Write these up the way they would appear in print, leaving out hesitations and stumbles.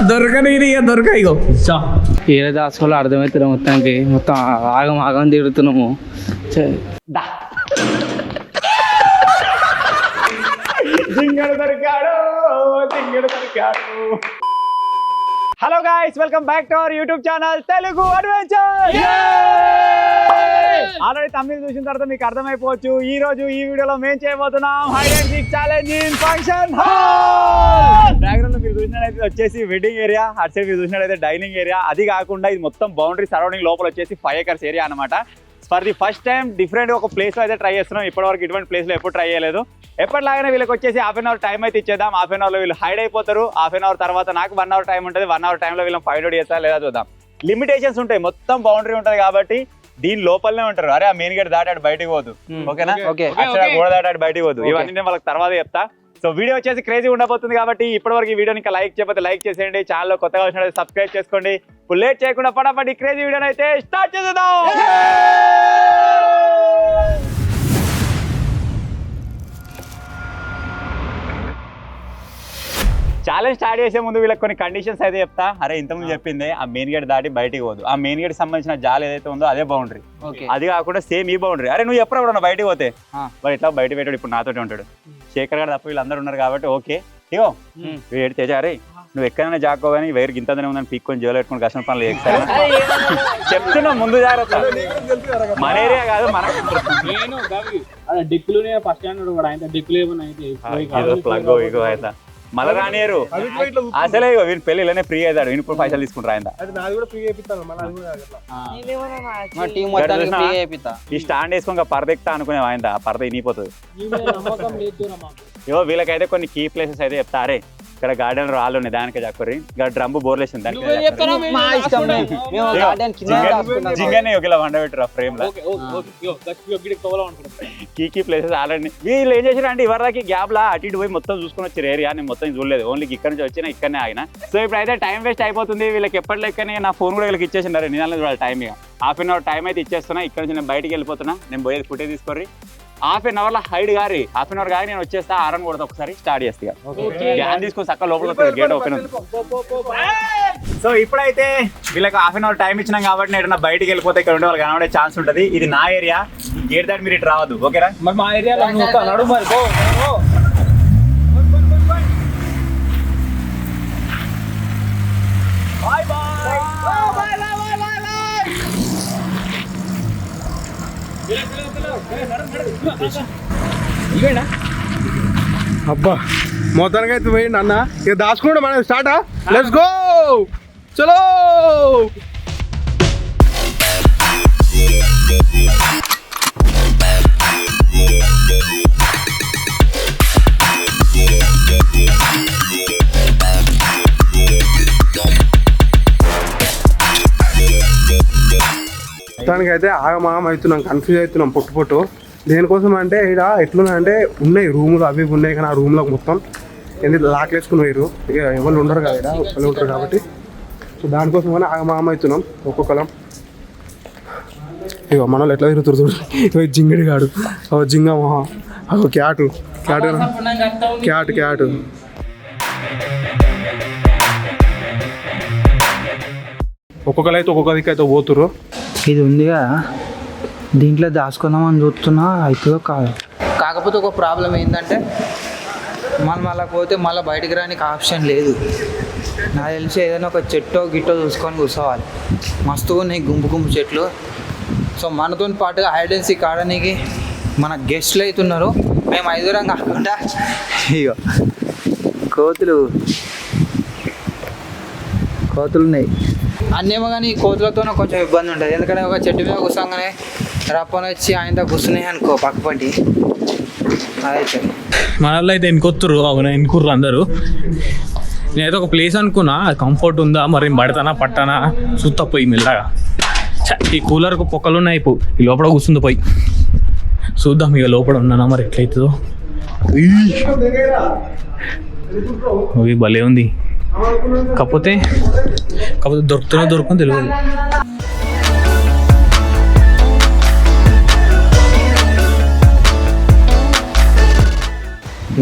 దొరక ఇగో ఏదో దాచుకోవాలో అర్థమవుతుంది మొత్తానికి. మొత్తం ఆగం ఆగం తిరుగుతున్నాము. Hello guys, welcome back to our YouTube channel Telugu adventure. Already తమిళ చూసిన తర్వాత మీకు అర్థమైపోవచ్చు, ఈ రోజు ఈ వీడియోలో మేము చేయబోతున్నాం hide and seek challenge in function hall. Background లో మీరు చూసినట్లయితే వచ్చేసి వెడ్డింగ్ ఏరియా, అటు సైడ్ మీరు చూసినట్లయితే డైనింగ్ ఏరియా. అది కాకుండా ఇది మొత్తం బౌండరీ సరౌండింగ్ లోపల వచ్చేసి 5 acres ఏరియా అనమాట. For the first time different ఒక ప్లేస్ లో అయితే ట్రై చేస్తున్నాం. ఇప్పటివరకు ఇటువంటి ప్లేస్ లో ఎప్పుడు ట్రై చేయలేదు. ఎప్పటిలాగానే వీళ్ళకి వచ్చేసి హాఫ్ అన్ అవర్ టైం అయితే ఇచ్చేద్దాం. హాఫ్ అన్ అవర్ లో వీళ్ళు హైడ్ అయిపోతారు. హాఫ్ అన్ అవర్ తర్వాత నాకు 1 hour టైం ఉంటుంది. 1 hour టైంలో వీళ్ళని ఫైండ్ అవుట్ చేస్తా లేదా చూద్దాం. లిమిటేషన్స్ ఉంటాయి, మొత్తం బౌండరీ ఉంటుంది కాబట్టి దీని లోపలనే ఉంటారు. అరే ఆ మెయిన్ గేట్ దాటాడు బయటికి పోదు, ఓకేనా? గోడ దాటాడు బయటికి పోదు. ఇవన్నీ నేను వాళ్ళకి తర్వాత చెప్తా. సో వీడియో వచ్చేసి క్రేజీ ఉండబోతుంది కాబట్టి ఇప్పటివరకు ఈ వీడియోని ఇంకా లైక్ చేయకపోతే లైక్ చేసేయండి. ఛానల్లో కొత్తగా వచ్చినట్టు సబ్స్క్రైబ్ చేసుకోండి. ఇప్పుడు లేట్ చేయకుండా ఫటాఫట్ ఈ క్రేజీ వీడియోని అయితే స్టార్ట్ చేద్దాం. ఛాలెంజ్ స్టార్ట్ చేసే ముందు వీళ్ళకి కొన్ని కండిషన్స్ అయితే చెప్తా. అరే ఇంతకుముందు చెప్పింది, ఆ మెయిన్ గేట్ దాటి బయటికి పోదు. ఆ మెయిన్ గేట్ సంబంధించిన జాల్ ఏదైతే ఉందో అదే బౌండరీ. అది కాకుండా సేమ్ ఈ బౌండరీ. అరే నువ్వు ఎప్పుడు కూడా బయటికి పోతే మరి ఇట్లా బయట పెట్టాడు. ఇప్పుడు నాతోటి ఉంటాడు శేఖర్ గారు తప్ప వీళ్ళందరూ ఉన్నారు కాబట్టి ఓకే. ఇగో వీడు తేజ, అరే నువ్వు ఎక్కడైనా జాకో కానీ వేరు గింతనే ఉందని పీక్కొని జోలు పెట్టుకుని కష్టం పనులు చెప్తున్నా. ముందు జాగ్రత్త, మన ఏరియా కాదు మన ప్లగ్ ఇగో అయితే మళ్ళీ రానియరు. అసలే వీని పెళ్లి ఇలానే ఫ్రీ అవుతాడు. వీని ఇప్పుడు పైసలు తీసుకుంటారు ఆయన. ఈ స్టాండ్ వేసుకొని పరదెక్తా అనుకునే ఆయన ఆ పరద ఇనిపోతుంది. ఇవో వీళ్ళకైతే కొన్ని కీ ప్లేసెస్ అయితే చెప్తారే. ఇక్కడ గార్డెన్ రాళ్ళు ఉన్నాయి, దానికి చక్కరి ఇక్కడ డ్రమ్ము బోర్లేసింది, దానికి జింగనే ఒకలా వండబెట్టరు ఫ్రేమ్ లో. కీ ప్లేసెస్ ఆల్రెడీ వీళ్ళు ఏం చేశారు అంటే ఇవరికి గ్యాప్ లా అటు ఇటు పోయి మొత్తం చూసుకొని వచ్చారు ఏరియా. నేను మొత్తం చూడలేదు, ఓన్లీ ఇక్కడ నుంచి వచ్చినా ఇక్కడనే ఆగిన. సో ఇప్పుడు అయితే టైం వేస్ట్ అయిపోతుంది. వీళ్ళకి ఎప్పటి లెక్కనే నా ఫోన్ కూడా వీళ్ళకి ఇచ్చేసినారు. నేను చూడాలి టైం. ఇక హాఫ్ అన్ అవర్ టైం అయితే ఇచ్చేస్తున్నా. ఇక్కడ నుంచి నేను బయటికి వెళ్ళిపోతున్నా. నేను పోయేది ఫుటే తీసుకోరి. హాఫ్ అన్ అవర్ లో హైడ్ గారి హాఫ్ అన్ అవర్ గారి నేను వచ్చేస్తా. ఆరన్ కొడతా ఒకసారి స్టార్ట్ చేస్తా. గ్యాన్ తీసుకొని చక్క లోపల గేట్ ఓపెన్ ఉంది. సో ఇప్పుడైతే వీళ్ళకి హాఫ్ అన్ అవర్ టైం ఇచ్చినాం కాబట్టి నేను బయటికి వెళ్ళిపోతే ఇక్కడ ఉండే వాళ్ళు కనబడే ఛాన్స్ ఉంటుంది. ఇది నా ఏరియా, గేట్ దాటి మీరు ఇటు రావద్దు, ఓకేనా? మరి మా ఏరియాలో అబ్బా మొత్తానికి అయితే పోయింది అన్న. ఇక దాచుకుంటే మనం స్టార్టా. లెట్స్ గో, చలో. మొత్తానికి అయితే ఆగమాగం అవుతున్నాం, కన్ఫ్యూజ్ అవుతున్నాం పొట్టు. దేనికోసం అంటే ఇక్కడ ఎట్లున్నాయంటే ఉన్నాయి రూములు అవి ఉన్నాయి, కానీ ఆ రూమ్లో మొత్తం ఎందుకు లాక్ వేసుకుని పోయారు. ఇక ఎవరు ఉండరు కదా, ఇక్కడ ఒక్కరు ఉంటారు కాబట్టి. సో దానికోసం కానీ ఆగమాగం అవుతున్నాం ఒక్కొక్కలం. ఇక మన వాళ్ళు ఎట్లా తిరుగుతారు చూడు. ఇక జింగిడి కాడు, జింగ మొహ, క్యాటు క్యాటు క్యాటు క్యాటు. ఒక్కొక్కరు అయితే ఒక్కొక్క దిక్కు అయితే పోతురు. ఇది ఉంది కదా, దీంట్లో దాచుకుందామని చూస్తున్నా, అవుతుందో కాదు. కాకపోతే ఒక ప్రాబ్లం ఏంటంటే మనం అలా పోతే మళ్ళీ బయటికి రానికి ఆప్షన్ లేదు. నాకు తెలిసి ఏదైనా ఒక చెట్టో గిట్టో చూసుకొని కూర్చోవాలి. మస్తుగా ఉన్నాయి గుంపు గుంపు చెట్లు. సో మనతో పాటుగా హైడ్ అండ్ సీక్ ఆడడానికి మన గెస్ట్లు అవుతున్నారు. మేము 5 కాకుండా ఇగో కోతులు ఉన్నాయి అన్నేమో. కానీ కోతులతోనే కొంచెం ఇబ్బంది ఉంటుంది, ఎందుకంటే ఒక చెట్టు మీద కూర్చోగానే రప్పని వచ్చి ఆయనతో కూర్చున్నాయి అనుకో పక్కపంటి. అదైతే మన వాళ్ళు అయితే ఎన్కొత్తురు. అవునా, ఎన్నుకుర్రు అందరూ. నేనైతే ఒక ప్లేస్ అనుకున్నా, అది కంఫర్ట్ ఉందా మరి పడతానా పట్టానా చూస్తా పోయి మెల్లగా. ఈ కూలర్కు పొక్కలు ఉన్నాయి, ఈ లోపల కూర్చుంది పోయి చూద్దాం. ఇక లోపల ఉన్నానా మరి ఎట్లయితుందో. భలే ఉంది. కాకపోతే దొరుకుతుందో తెలియదు.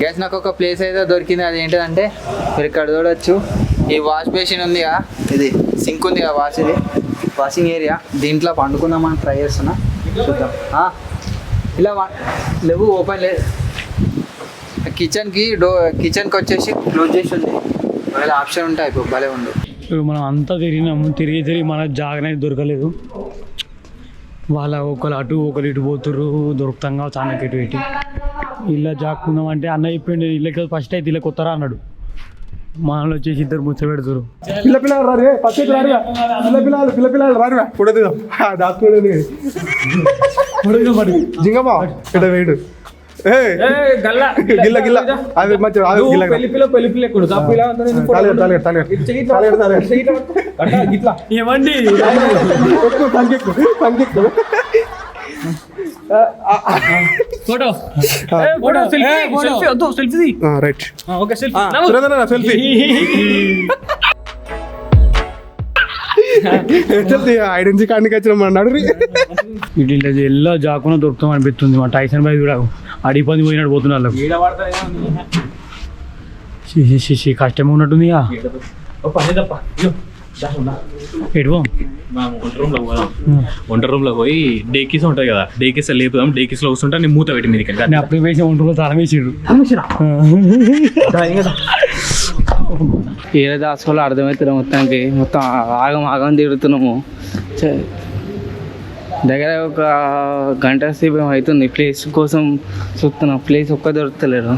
గ్యాస్ నాకు ఒక ప్లేస్ అయితే దొరికింది. అది ఏంటంటే మీరు ఇక్కడ చూడొచ్చు, ఈ వాష్ బేసిన్ ఉందిగా, ఇది సింక్ ఉందిగా, వాషింగ్ ఏరియా, దీంట్లో పండుకుందామని ట్రై చేస్తున్నా, చూద్దాం. ఇలా లేవు, ఓపెన్ లేదు. కిచెన్కి వచ్చేసి క్లోజ్ చేసి ఉంది, ఒకవేళ ఆప్షన్ ఉంటే అయిపో భలే ఉండు. ఇప్పుడు మనం అంతా తిరిగినాము, తిరిగి మన జాగనే దొరకలేదు. వాళ్ళ ఒకరు అటు ఒకరు ఇటు పోతుర్రు, దొరుకుతాంగా చాలా ఇటు ఇటు. ఇల్లు జాక్కుందాం అంటే అన్న చెప్పిండు ఇళ్ళకి ఫస్ట్ అయితే ఇళ్ళ కొత్తరా అన్నాడు. మనలో వచ్చేసి ఇద్దరు ముచ్చ పెడుతురు. పిల్లలు రారు, పచ్చి రారుగా, పిల్లలు రారుగా, పొడదుదాం దాచుకోలేదు జింగమ్మా ఇక్కడ వేడు గిల్ల గిల్ల అది మంచి ఏమండి photo selfie right okay selfie identity కార్డుకి వచ్చిన అన్నాడు. ఇటు ఎల్లో జాకున దొరుకుతాం అనిపిస్తుంది. మా టైసన్ బాయ్ కూడా అడిపంది పోయినట్టు పోతున్నారు. కష్టమే ఉన్నట్టుంది. వంట రూమ్ లో పోయి డేకీస్ ఉంటాయి కదా, డేకీస్ లేపుదాం, డేకీస్ లో వస్తుంటా నేను మూత పెట్టి మీదకి అప్పుడు వేసి వంట రూమ్ తాళం వేసిర్రు. ఏదో దాచుకోవాలో అర్థమవుతుంది. మొత్తం ఆగం తిరుగుతున్నాము. దగ్గర ఒక గంట సేపు అవుతుంది. ప్లేస్ కోసం చూస్తున్నాం, ప్లేస్ ఒక్క దొరుకుతలేరు.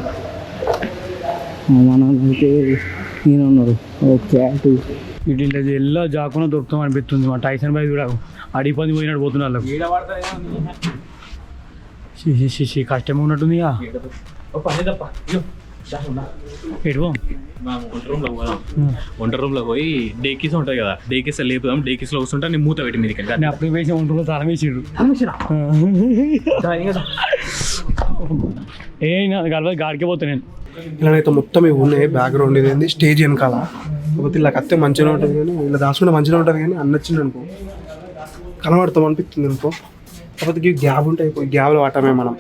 మనం అయితే ఈయన ఉన్నారు క్యాట్. ఇటు ఎల్లో జాకున దొరుకుతాం అనిపిస్తుంది. మా టైసన్ బాయ్ కూడా అడిపంది పోయినట్టు పోతున్నారు. కష్టమే ఉన్నట్టుంది. వంట రూమ్ లో పోయి డేకీస్ ఉంటాయి కదా, డేకీస్ లేపుదాం, డేకీస్ లో వస్తుంటా నేను మూత పెట్టి మీదకి అప్పుడు వేసి వంట రూమ్ తాళం వేసిర్రు. గలవది గాడికే పోతా నేను. ఇలానైతే మొత్తం ఇవి ఉన్నాయి. బ్యాక్గ్రౌండ్ ఇది స్టేజ్ వెనకాల. కాకపోతే ఇలా కత్తే మంచిగా ఉంటుంది, కానీ ఇలా దాచుకుంటే మంచిగా ఉంటుంది, కానీ అన్నొచ్చింది అనుకో కనబడతాం అనిపిస్తుంది అనుకో. కాకపోతే గ్యాప్ ఉంటాయి, గ్యాప్లో వాటమే మనం.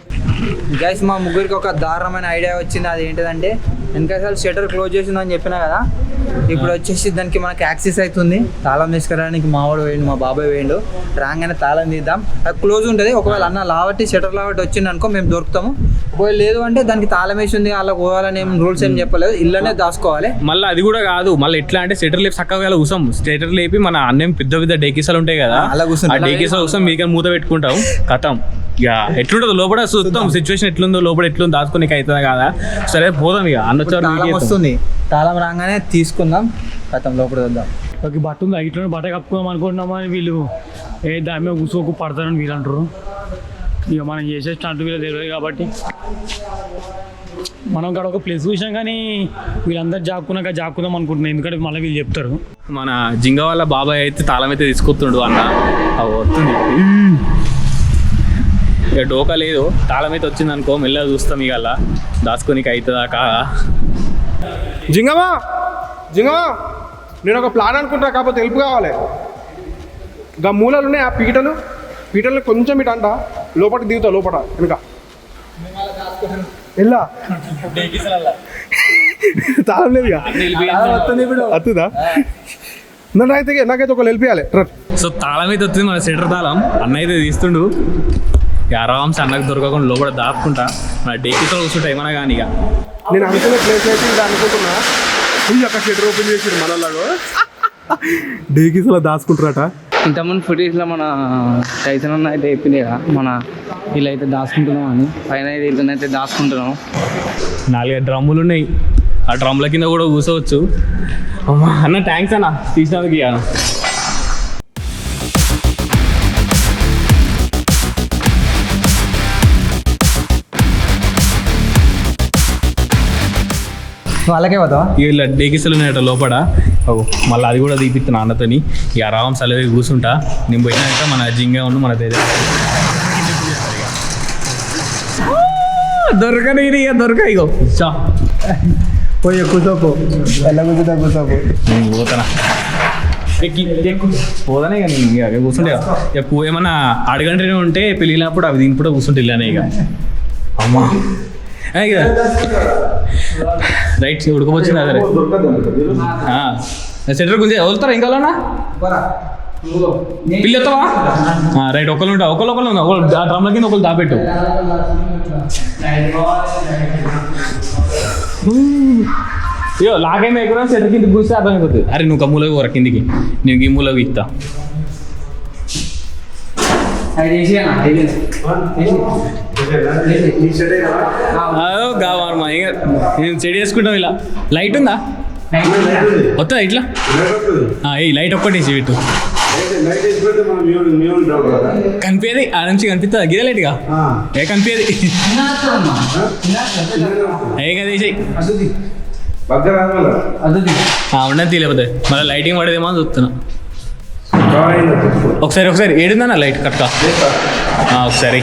గైస్ మా ముగ్గురికి ఒక దారుణమైన ఐడియా వచ్చింది. అది ఏంటిదంటే వెనకాల షట్టర్ క్లోజ్ చేసిందని చెప్పినా కదా, ఇప్పుడు వచ్చేసి దానికి మనకి యాక్సెస్ అవుతుంది. తాళం తీసుకురావడానికి మావాడు వేయండు, మా బాబాయ్ వేయండు. రాగానే తాళం తీద్దాం, అది క్లోజ్ ఉంటుంది. ఒకవేళ అన్న లావట్టి షట్టర్ లావట్టి వచ్చింది అనుకో మేము దొరుకుతాము. ఒకవేళ లేదు అంటే దానికి తాళం వేసి ఉంది, అలా పోవాలని ఏం రూల్స్ ఏం చెప్పలేదు, ఇళ్ళనే దాచుకోవాలి. మళ్ళీ అది కూడా కాదు, మళ్ళీ ఎట్లా అంటే స్టేటర్ లేపి చక్కగా కూసాం. స్టేటర్ లేపి మన అన్నం పెద్ద పెద్ద డేకీసాలు ఉంటాయి కదా, అలా కూర్చుంటాం. ఆ డేకీసాలు కూసాం, మీకే మూత పెట్టుకుంటాం, కథం. ఇక ఎట్లుంటుందో లోపల చూస్తాం, సిచ్యువేషన్ ఎట్లుందో, లోపల ఎట్లుందో దాచుకోనికి అవుతుందా కాదా. సరే పోదాం. ఇక తాళం వస్తుంది, తాళం రాగానే తీసుకుందాం, కథం లోపల వద్దాం. ఒక బట్ట ఉంది, ఇట్లా బట్ట కప్పుకుందాం అనుకుంటున్నామా అని వీళ్ళు దాని మీద కూర్చోకు పడతారని వీళ్ళు అంటారు. ఇక మనం చేసే స్టంట్ వీళ్ళు తెలియదు కాబట్టి మనం ఇక్కడ ఒక ప్లేస్ చూసాం, కానీ వీళ్ళందరూ జాక్కుందాం అనుకుంటున్నాం. ఎందుకంటే మళ్ళీ వీళ్ళు చెప్తారు. మన జింగ వాళ్ళ బాబాయ్ అయితే తాళం అయితే తీసుకొస్తుండు అన్న, అవి వస్తుంది. ఇక డోకా లేదు, తాళం అయితే వచ్చింది అనుకో, మెల్లగా చూస్తాం. ఇక అలా దాచుకోనికి అవుతుందా కాదా. జింగమా నేను ఒక ప్లాన్ అనుకుంటా, కాకపోతే హెల్ప్ కావాలి. ఇంకా మూలలు ఉన్నాయి, ఆ పీటలు కొంచెం ఇటు అంట లోపలికి దిగుతా, లోపల వెనుక ఎలా తాళం లేదు అత్తుదా. నాకైతే ఒక వెళ్ళిపోయాలి. సో తాళం అయితే వచ్చింది, మన సెటర్ తాళం. అన్న అయితే తీస్తుండు. ఇక ఆరామ్స్ అన్నకు దొరకకుండా లోపల దాపుకుంటా మన డేకీతో కూర్చుంటా ఏమన్నా కానీ. ఇక నేను అనుకున్న ప్లేస్ అయితే ఇది అనుకుంటున్నా. అక్కడ షెటర్ ఓపెన్ చేసి మనలాగా డేకీస్లో దాచుకుంటారట. ఇంతకుముందు ఫుటేజ్లో మన టైసన్ అన్న అయితే చెప్పింది కదా, మన వీళ్ళు అయితే దాచుకుంటున్నాం అని. పైన వీళ్ళనైతే దాచుకుంటున్నాం. 4 డ్రమ్ములు ఉన్నాయి, ఆ డ్రమ్ల కింద కూడా కూర్చోవచ్చు. అన్న థ్యాంక్స్ అన్న తీసినందుకు. ఇక వాళ్ళకే పోతావా? ఇలా డేకిసలు ఉన్నాయట లోపల. మళ్ళీ అది కూడా తీపిస్తున్నా అన్నతోని. ఇక ఆరామ్స్ అలాగే కూర్చుంటా. నేను పోయినాక మన జింగా ఉండు మన దగ్గర దొరకని ఇక ఇగో పోయి కూర్చోపో, ఎలా కూర్చోపో పోతానా పోతానే. ఇక నేను ఇక కూర్చుంటే ఇక ఏమన్నా అడగంటేనే ఉంటే పెళ్ళినప్పుడు అవి దీని కూడా కూర్చుంటే ఇలానే. ఇక అమ్మా రైట్ ఉడకపోవచ్చింది అదే సెటర్ గురించి వదులుతారా ఇంకా పిల్లి వస్తావా రైట్ ఒకళ్ళు ఉంటా ఒకళ్ళు డ్రమ్ల కింద ఒకళ్ళు దాపెట్టు అయ్యో లాగైనా ఎక్కడ సెటర్ కింద కూర్చొని అర్థమైపోతుంది. అరే నువ్వు ఒక మూలకి పోరా కిందికి, నేను ఈ మూలకి ఇస్తా. కావాలమ్మా ఇంకా నేను సెట్ చేసుకుంటాం. ఇలా లైట్ ఉందా వస్తుందా ఇట్లా? ఈ లైట్ ఒక్కటి వేసి పెట్టు కనిపించేది ఆ నుంచి కనిపిస్తుందా? గిదే లైట్గా ఏ కనిపించేది ఏ కదా వేసాయి ఉండదు తీలేకపోతే మళ్ళీ లైటింగ్ పడేదేమో అని చూస్తున్నా. ఒకసారి ఏడుందన్నా లైట్ కరెక్ట్గా ఒకసారి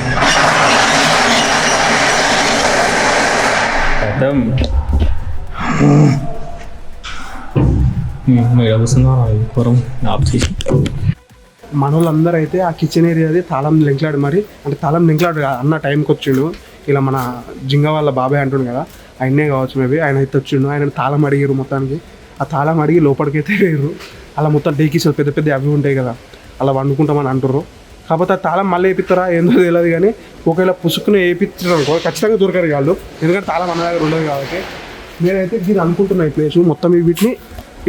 మనోళ్ళందరూ అయితే ఆ కిచెన్ ఏరియాది తాళం లింక్లాడు మరి అంటే తాళం లింక్లాడు అన్న టైంకి వచ్చిండు. ఇలా మన జింగ వాళ్ళ బాబాయ్ అంటుండు కదా ఆయనే కావచ్చు మేబీ. ఆయన అయితే వచ్చిండు, ఆయన తాళం అడిగారు మొత్తానికి. ఆ తాళం అడిగి లోపలికైతే వేయరు. అలా మొత్తం డేకీసులు పెద్ద పెద్ద అవి ఉంటాయి కదా అలా వండుకుంటామని అంటారు. కాకపోతే ఆ తాళం మళ్ళీ వేపిస్తారా ఏందో తెలియదు కానీ ఒకవేళ పుసుకుని వేయించారు అనుకో ఖచ్చితంగా దొరకరు వాళ్ళు, ఎందుకంటే తాళం మన దగ్గర ఉండదు కాబట్టి. నేనైతే ఇది అనుకుంటున్నా ఈ ప్లేసు మొత్తం వీటిని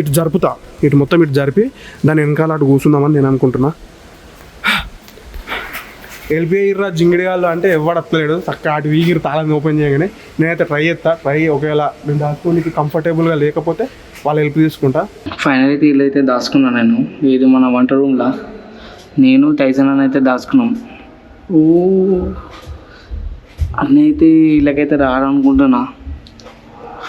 ఇటు జరుపుతా, ఇటు మొత్తం ఇటు జరిపి దాని వెనకాల అటు కూర్చుందామని నేను అనుకుంటున్నా. ఎల్బిఐ ఇర్రా జింగిడి వాళ్ళు అంటే ఎవడు వస్తలేడు చక్కగా అటు వీగిరి తాళం ఓపెన్ చేయగానే నేనైతే ట్రై ఒకవేళ నేను దాచుకోనికి కంఫర్టబుల్గా లేకపోతే వాళ్ళు హెల్ప్ తీసుకుంటా. ఫైనల్ అయితే వీళ్ళు అయితే దాచుకున్నాను నేను. ఇది మన వంట రూమ్లో నేను టైసన్ అని అయితే దాచుకున్నాం. అన్నీ అయితే వీళ్ళకైతే రాడనుకుంటున్నా.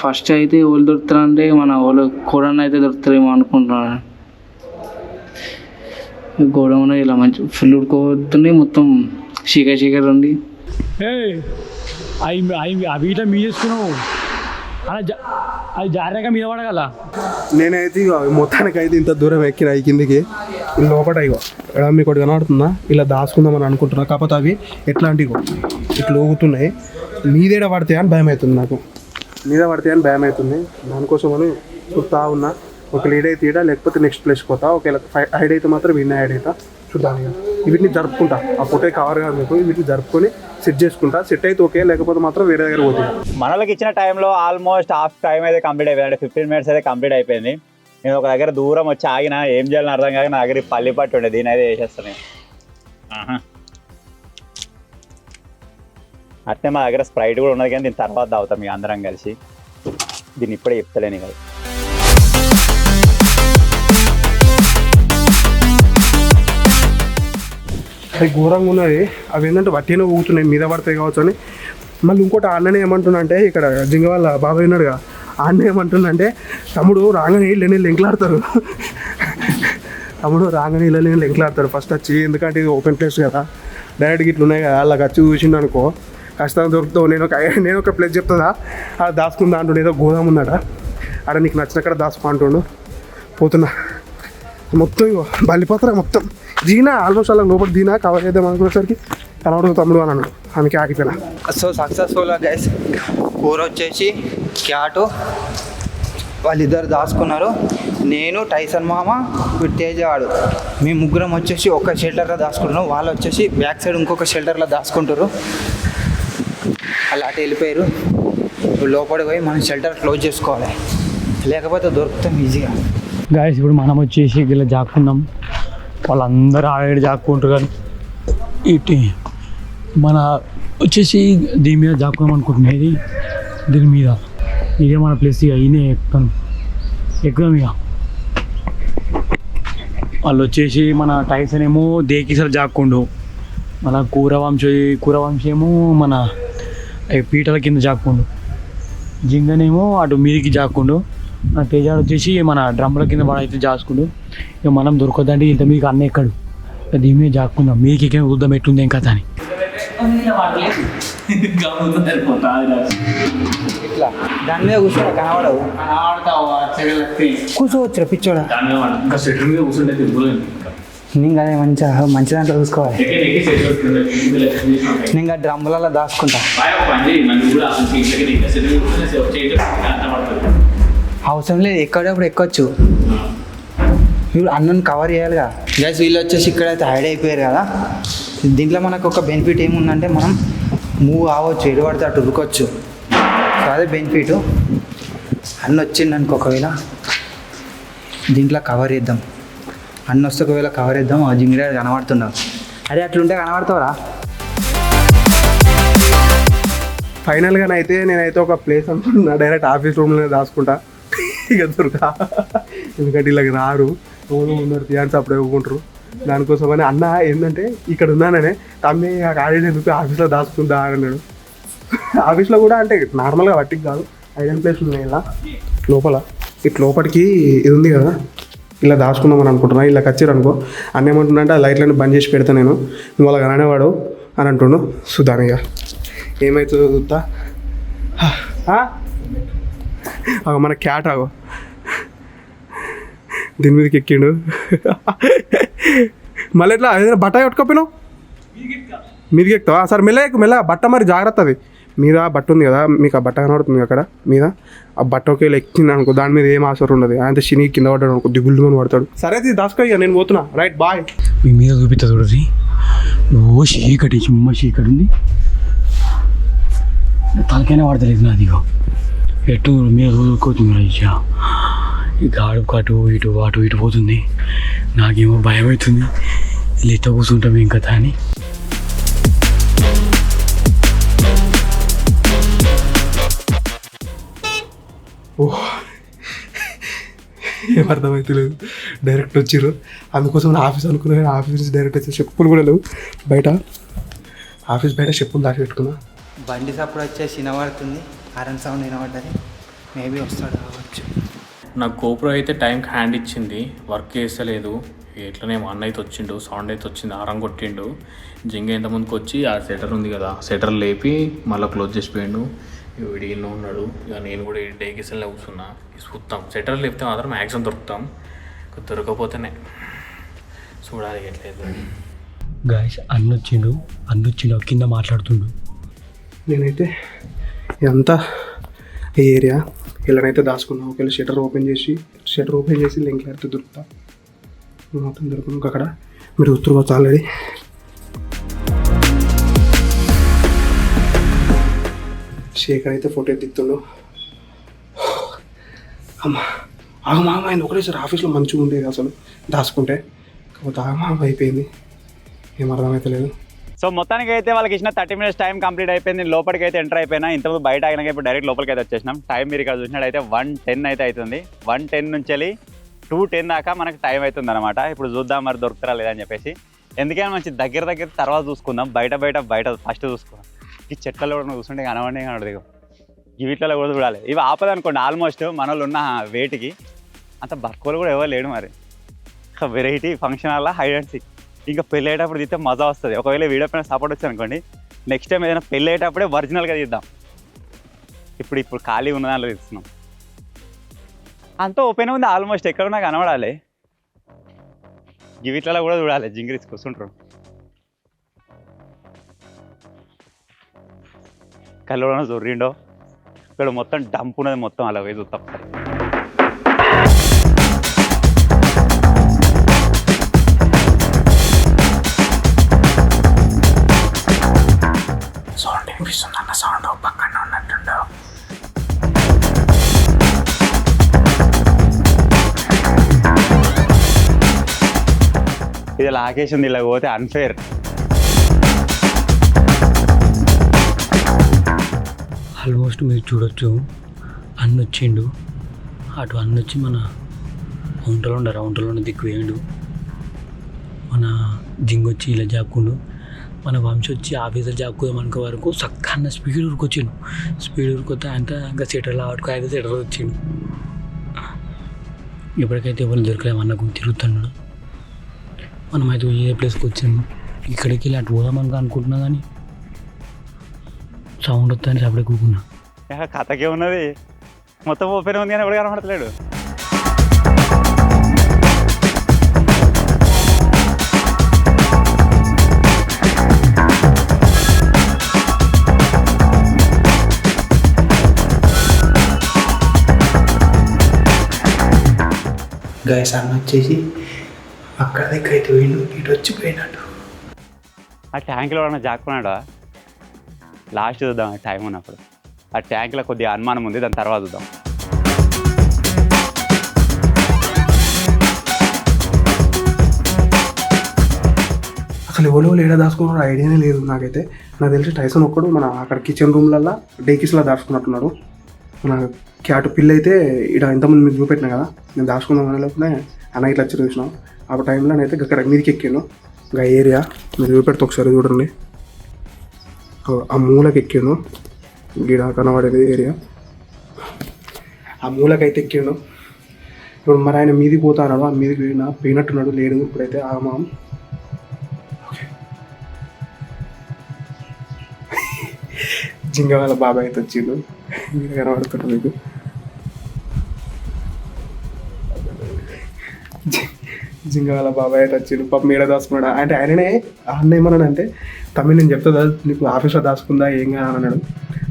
ఫస్ట్ అయితే ఎవరు దొరుకుతారంటే మన వాళ్ళు కూరని అయితే దొరుకుతారేమో అనుకుంటున్నాను. గోడౌన్ ఇలా మంచి ఫుల్ ఉడుకోతున్నాయి మొత్తం చీకటి ఉంది. అవి ఇట్లా మీ చేసుకున్నావు అలా అది జారినాక మీద పడగల. నేనైతే ఇక మొత్తానికి అయితే ఇంత దూరం ఎక్కిన ఈ కిందికి లోపల ఇగో మీకు ఒకటి కనబడుతుందా ఇలా దాచుకుందామని అనుకుంటున్నా. కాకపోతే అవి ఎట్లాంటివో ఇట్లా ఊగుతున్నాయి, మీదేడ పడతాయి అని భయం అవుతుంది నాకు. మీద పడతాయి అని భయం అవుతుంది. దానికోసమని చూస్తా ఉన్నా. ఒక లీడ్ అయితే ఈడ లేకపోతే నెక్స్ట్ ప్లేస్కి పోతా. ఒకవేళ హైడ్ అయితే మాత్రం విన్న హైడ్ అవుతా చూద్దాం. ఇక వీటిని జరుపుకుంటా, ఆ ఫోటో కవర్ కాదు మీకు, వీటిని జరుపుకొని సెట్ చేసుకుంటా. సెట్ అయితే ఓకే, లేకపోతే మాత్రం వేరే దగ్గర పోతుంది. మనకి ఇచ్చిన టైంలో ఆల్మోస్ట్ హాఫ్ టైం అయితే కంప్లీట్ అయిపోయింది, అంటే 15 minutes అయితే కంప్లీట్ అయిపోయింది. నేను ఒక దగ్గర దూరం వచ్చి ఆగిన, ఏం చేయాలని అర్థం కాక నా దగ్గర పల్లి పట్టు ఉండే, దీని అయితే వేసేస్తాను. అట్నే మా దగ్గర స్ప్రైట్ కూడా ఉన్నది కానీ దీని తర్వాత తాగుతాం మీ అందరం కలిసి. దీన్ని ఇప్పుడే చెప్తలేని కదా. అది ఘోరంగా ఉన్నది. అవి ఏంటంటే వట్టినే ఊగుతున్నాయి, మీద పడతాయి కావచ్చు అని. మళ్ళీ ఇంకోటి అన్ననే ఏమంటున్నా అంటే ఇక్కడ జింగ వాళ్ళ బాబాయ్ ఉన్నాడుగా, అన్న ఏమంటుందంటే తమ్ముడు రాగానే ఇళ్ళని లెంకలాడతారు, తమ్ముడు రాగానే ఇళ్ళని లెంకలాడతారు ఫస్ట్ వచ్చి. ఎందుకంటే ఇది ఓపెన్ ప్లేస్ కదా, డైరెక్ట్గా ఇట్లా ఉన్నాయి కదా, అలా వచ్చి చూసిండు అనుకో ఖచ్చితంగా దొరుకుతావు. నేను ఒక ప్లేస్ చెప్తుందా అలా దాచుకుందా అంటుండే. ఏదో గోదాం ఉందట అక్కడ, నీకు నచ్చినక్కడ దాచుకో అంటుండు. పోతున్నా మొత్తం ఇగో బలిపోతారా మొత్తం దీనా ఆల్మోస్ట్ అలా లోపల దీనా కవర్ చేద్దాం అనుకునేసరికి కనబడు తమ్ముడు అని అన్నాడు, అందుకే ఆగిపోయినా. So successful guys. కూర వచ్చేసి క్యాటు వాళ్ళిద్దరు దాచుకున్నారు. నేను టైసన్ మామ తేజవాడు మేము ముగ్గురం వచ్చేసి ఒక షెల్టర్లో దాచుకుంటున్నాం. వాళ్ళు వచ్చేసి బ్యాక్ సైడ్ ఇంకొక షెల్టర్లో దాచుకుంటారు. అలా అటు వెళ్ళిపోయారు. లోపలికి పోయి మనం షెల్టర్ క్లోజ్ చేసుకోవాలి, లేకపోతే దొరుకుతాం ఈజీగా. గాయస్ ఇప్పుడు మనం వచ్చేసి ఇలా జాక్కుందాం. వాళ్ళందరూ ఆల్రెడీ జాక్కుంటారు కానీ ఇటు మన వచ్చేసి దీని మీద జాక్కుందాం అనుకుంటున్నది. దీని మీద ఇదే మన ప్లేస్. ఇక ఈయనే ఎక్కుదాం ఇక. వాళ్ళు వచ్చేసి మన టైసన్ ఏమో దేకిసలు జాక్కుండు, మన కూరవంశీ ఏమో మన పీటల కింద జాక్కుండు, జింగనేమో అటు మీదికి జాక్కుండు, నా తేజాడు వచ్చేసి మన డ్రమ్ల కింద వాడైతే జాసుకుండు. ఇక మనం దొరకదండి ఇంత మీకు అన్న ఎక్కడు, దీని మీద జాక్కుందాం. మీకు చూద్దాం ఎట్లుంది ఏం కథ అని. ఇట్లా దాని మీద కూర్చో కనబడవు, కూర్చోవచ్చు పిచ్చోడా. నేను అదే మంచి దాంట్లో చూసుకోవాలి. నేను డ్రమ్ములలో దాచుకుంటా. అవసరం లేదు, ఎక్కడప్పుడు ఎక్కొచ్చు. ఇప్పుడు అన్నను కవర్ చేయాలిగా. గైస్ వీళ్ళు వచ్చేసి ఇక్కడైతే హైడ్ అయిపోయారు కదా. దీంట్లో మనకు ఒక బెనిఫిట్ ఏముందంటే మనం మూవ్ అవ్వచ్చు, ఎటు పడితే అటు ఉరుకోవచ్చు. సో అదే బెనిఫిట్. అన్న వచ్చింది అనుకో, ఒకవేళ దీంట్లో కవర్ చేద్దాం. అన్న వస్తే ఒకవేళ కవర్ చేద్దాం. ఆ జింగిడాడు కనబడుతున్నావు. అరే అట్లుంటే కనబడతావురా. ఫైనల్గా అయితే నేనైతే ఒక ప్లేస్ అనుకుంటున్నా, డైరెక్ట్ ఆఫీస్ రూమ్లోనే దాచుకుంటా. ఇక దొరకా, ఎందుకంటే ఇలాగ రారు, ఉన్నారు థియేటర్స్ అప్పుడే ఇవ్వకుంటారు. దానికోసమని అన్న ఏంటంటే ఇక్కడ ఉన్నాననే తమ్మి ఆడియో ఎందుకు ఆఫీస్లో దాచుకుంటా అన్నాడు. ఆఫీస్లో కూడా అంటే నార్మల్గా వట్టికి కాదు, ఐడెన్ ప్లేస్ ఉన్నాయి ఇలా లోపల. ఇటు లోపలికి ఇది ఉంది కదా, ఇలా దాచుకుందామని అనుకుంటున్నా. ఇలా వచ్చారు అనుకో, అన్న ఏమంటున్నా లైట్లన్నీ బంద్ చేసి పెడతా నేను, నువ్వు వాళ్ళకి అనేవాడు అని అంటుండు. సుధానిగా ఏమవుతుందో చూద్దా. మన క్యాట్ ఆగో దీని మీదకి ఎక్కిండు. మళ్ళీ ఎట్లా ఏదైనా బట్ట కొట్టుకోపోయినావు, మీదకి ఎక్కుతావా? సరే మెల్ల బట్ట మరి జాగ్రత్త. అది మీద బట్ట ఉంది కదా, మీకు ఆ బట్ట కనబడుతుంది అక్కడ మీద. ఆ బట్ట ఒకేలా ఎక్కింది అనుకో, దాని మీద ఏం ఆసరు ఉండదు. ఆయన శని కింద పడ్డాడు అనుకో, దిగులుమని పడతాడు. సరే అది దాచుకో, ఇక నేను పోతున్నా. Right bye. మీ మీద చూపిస్తా చూడది. ఓ చీకటి చిమ్మ చీకటి ఉంది, తలకైనా పడతలేదు నాదిగో. ఎటు మీద ఊరుకోతుంది రైజా. ఈ గాడు అటు ఇటు పోతుంది. నాకేమో భయం అవుతుంది. లేత కూర్చుంటాం ఏం కథ అని. ఓహ్ ఏం అర్థమవుతలేదు. డైరెక్ట్ వచ్చిర్రు, అందుకోసం నా ఆఫీస్ అనుకున్నాను. ఆఫీస్ నుంచి డైరెక్ట్ వచ్చి చెప్పులు కూడా లేవు బయట. ఆఫీస్ బయట చెప్పులు దాచి పెట్టుకున్నా. బండి సప్పుడు వచ్చేసి వినబడుతుంది, హారన్ సౌండ్ వినబడ్డది. మేబీ వస్తాడు కావచ్చు. నాకు గోప్రో అయితే టైంకి హ్యాండ్ ఇచ్చింది, వర్క్ చేస్తలేదు. ఎట్లనే మా అన్న అయితే వచ్చిండు, సౌండ్ అయితే వచ్చింది, ఆరం కొట్టిండు. జింగ ఎంత ముందుకు వచ్చి ఆ సెటర్ ఉంది కదా, సెటర్ లేపి మళ్ళీ క్లోజ్ చేసిపోయిండు. వీడి ఇల్లు ఉన్నాడు. ఇక నేను కూడా ఈ డేకిసల్లో కూర్చున్నా. చూస్తాం, సెటర్ లేపితే మాత్రం మ్యాక్సిమం దొరుకుతాం, దొరకపోతేనే చూడాలి ఎట్లేదు. గాయస్ అన్నొచ్చిండు కింద మాట్లాడుతుండు. నేనైతే ఇదంతా ఈ ఏరియా ఇలానైతే దాచుకున్నాను. ఒకవేళ షటర్ ఓపెన్ చేసి లింక్ అయితే దొరుకుతా. మొత్తం దొరుకును. అక్కడ మీరు ఉత్తరవచ్చు ఆల్రెడీ. శేఖర్ అయితే ఫోటో ఎత్తిస్తుండు. అమ్మ ఆగమామ ఆయన ఒకటేసారి ఆఫీస్లో మంచిగా ఉండేది అసలు దాచుకుంటే. కాకపోతే ఆగమామ అయిపోయింది, ఏం అర్థమైతే లేదు. సో మొత్తానికి అయితే వాళ్ళకి ఇచ్చిన 30 minutes టైం కంప్లీట్ అయిపోయింది. నేను లోపలికి అయితే ఎంటర్ అయిపోయినా. ఇంతకుముందు బయట ఆగినాక ఇప్పుడు డైరెక్ట్ లోపలికి అయితే వచ్చేసినాం. టైం మీరు ఇక్కడ చూసినట్టయితే 1:10 అయితే అవుతుంది. 1:10 నుంచి వెళ్ళి 2:10 దాకా మనకు టైం అవుతుంది అనమాట. ఇప్పుడు చూద్దాం మరి దొరుకుతారా లేదని చెప్పేసి. ఎందుకైనా మంచి దగ్గర తర్వాత చూసుకుందాం. బయట ఫస్ట్ చూసుకుందాం. ఈ చెట్లలో కూడా చూస్తుంటే కనబడి ఈ వీటిలో కూడా చూడాలి. ఇవి ఆపదనుకోండి ఆల్మోస్ట్ మన వాళ్ళు ఉన్న వేటికి. అంత బర్కోలు కూడా ఎవరు లేడు మరి. వెరైటీ ఫంక్షన్ హాల్లో హైడ్ అండ్ సీక్. ఇంకా పెళ్ళి అయ్యేటప్పుడు తీస్తే మజా వస్తుంది. ఒకవేళ వీడియో పైన సపోర్ట్ వచ్చి అనుకోండి, నెక్స్ట్ టైం ఏదైనా పెళ్ళి అయ్యేటప్పుడే ఒరిజినల్గా తీద్దాం. ఇప్పుడు ఖాళీ ఉన్న దాంట్లో తీస్తున్నాం. అంతా ఓపెన్ ఉంది ఆల్మోస్ట్, ఎక్కడ ఉన్నా కనబడాలి. వీటిలో కూడా చూడాలి. జింగిరీస్ కూర్చుంటారు, కళ్ళు జొర్రిండో. ఇక్కడ మొత్తం డంప్ ఉన్నది, మొత్తం అలా పోయి చూస్తాం. సౌండ్ వినిపిస్తుంది అన్న, సౌండ్ పక్కన ఉన్నట్టుండో. ఇది లాకేషన్ ఇలా పోతే అన్ఫేర్. ఆల్మోస్ట్ మీరు చూడొచ్చు, అన్నొచ్చిండు. అటు అన్నొచ్చి మన ఒంటలో దిక్కు వేయండు. మన జింగొచ్చి ఇలా జాపుకుండు. మన వంశ వచ్చి ఆఫీసర్ జాపుకుందాం అనుకో వరకు సక్కన్న స్పీడ్ ఉరికొచ్చిండు. స్పీడ్ ఉరికొస్తే అంతా ఇంకా సెటర్లో ఆడుకో అయితే సెటర్ వచ్చిండు. ఎప్పటికైతే ఎవరు దొరకలేము, అన్నకు తిరుగుతున్నాడు. మనమైతే ఏ ప్లేస్కి వచ్చాము. ఇక్కడికి ఇలా అటు పోదామని అనుకుంటున్నా, కానీ సౌండ్ వస్తాయని అప్పుడే కూకున్నా. కథకే ఉన్నది, మొత్తం ఓపెన్ ఉంది కానీ ఎవడు కనబడతలేడు. గైస్ అన్న వచ్చేసి అక్కడ దగ్గర అయితే వీళ్ళు ఇటు వచ్చిపోయినట్టు. ఆ ట్యాంక్లో ఎవరైనా జాక్కున్నాడా? లాస్ట్ చూద్దాం టైం ఉన్నప్పుడు. ఆ ట్యాంక్లో కొద్దిగా అనుమానం ఉంది, దాని తర్వాత చూద్దాం. అసలు ఎవరో ఏడా దాచుకున్నారో ఐడియానే లేదు నాకైతే. నాకు తెలిసి టైసన్ ఒక్కడు మన అక్కడ కిచెన్ రూమ్లల్లో డేకిస్లో దాచుకున్నట్టున్నాడు. మన క్యాట్ పిల్ల అయితే ఇక్కడ ఇంతకుముందు మీకు చూపెట్టినా కదా, నేను దాచుకుందాం అనేలోపునే అన్న ఇట్లా వచ్చి చూసినాం. ఆ టైంలో నేనైతే ఇక్కడ మీదకి ఎక్కాను. ఇంకా ఏరియా మీరు చూపెడితే ఒకసారి చూడండి, ఆ మూలకి ఎక్కాను. గిడ కనబడేది ఏరియా, ఆ మూలకైతే ఎక్కాను. ఇప్పుడు మరి ఆయన మీదికి పోతాడు, ఆ మీదికి పోయినట్టున్నాడు, లేడు ఇప్పుడైతే. ఆ మామ జింగ వాళ్ళ బాబాయ్ అయితే వచ్చిండు, మీరు కనబడుతుంటారు మీకు. జింగ వాళ్ళ బాబాయ్ అయితే వచ్చిండు, పాప మేడ దాచుకున్నాడు. అంటే ఆయననే అన్న ఏమన్నాడు అంటే, తమ్మి నేను చెప్తా నీకు ఆఫీస్లో దాచుకుందా ఏం కాదు అని అన్నాడు.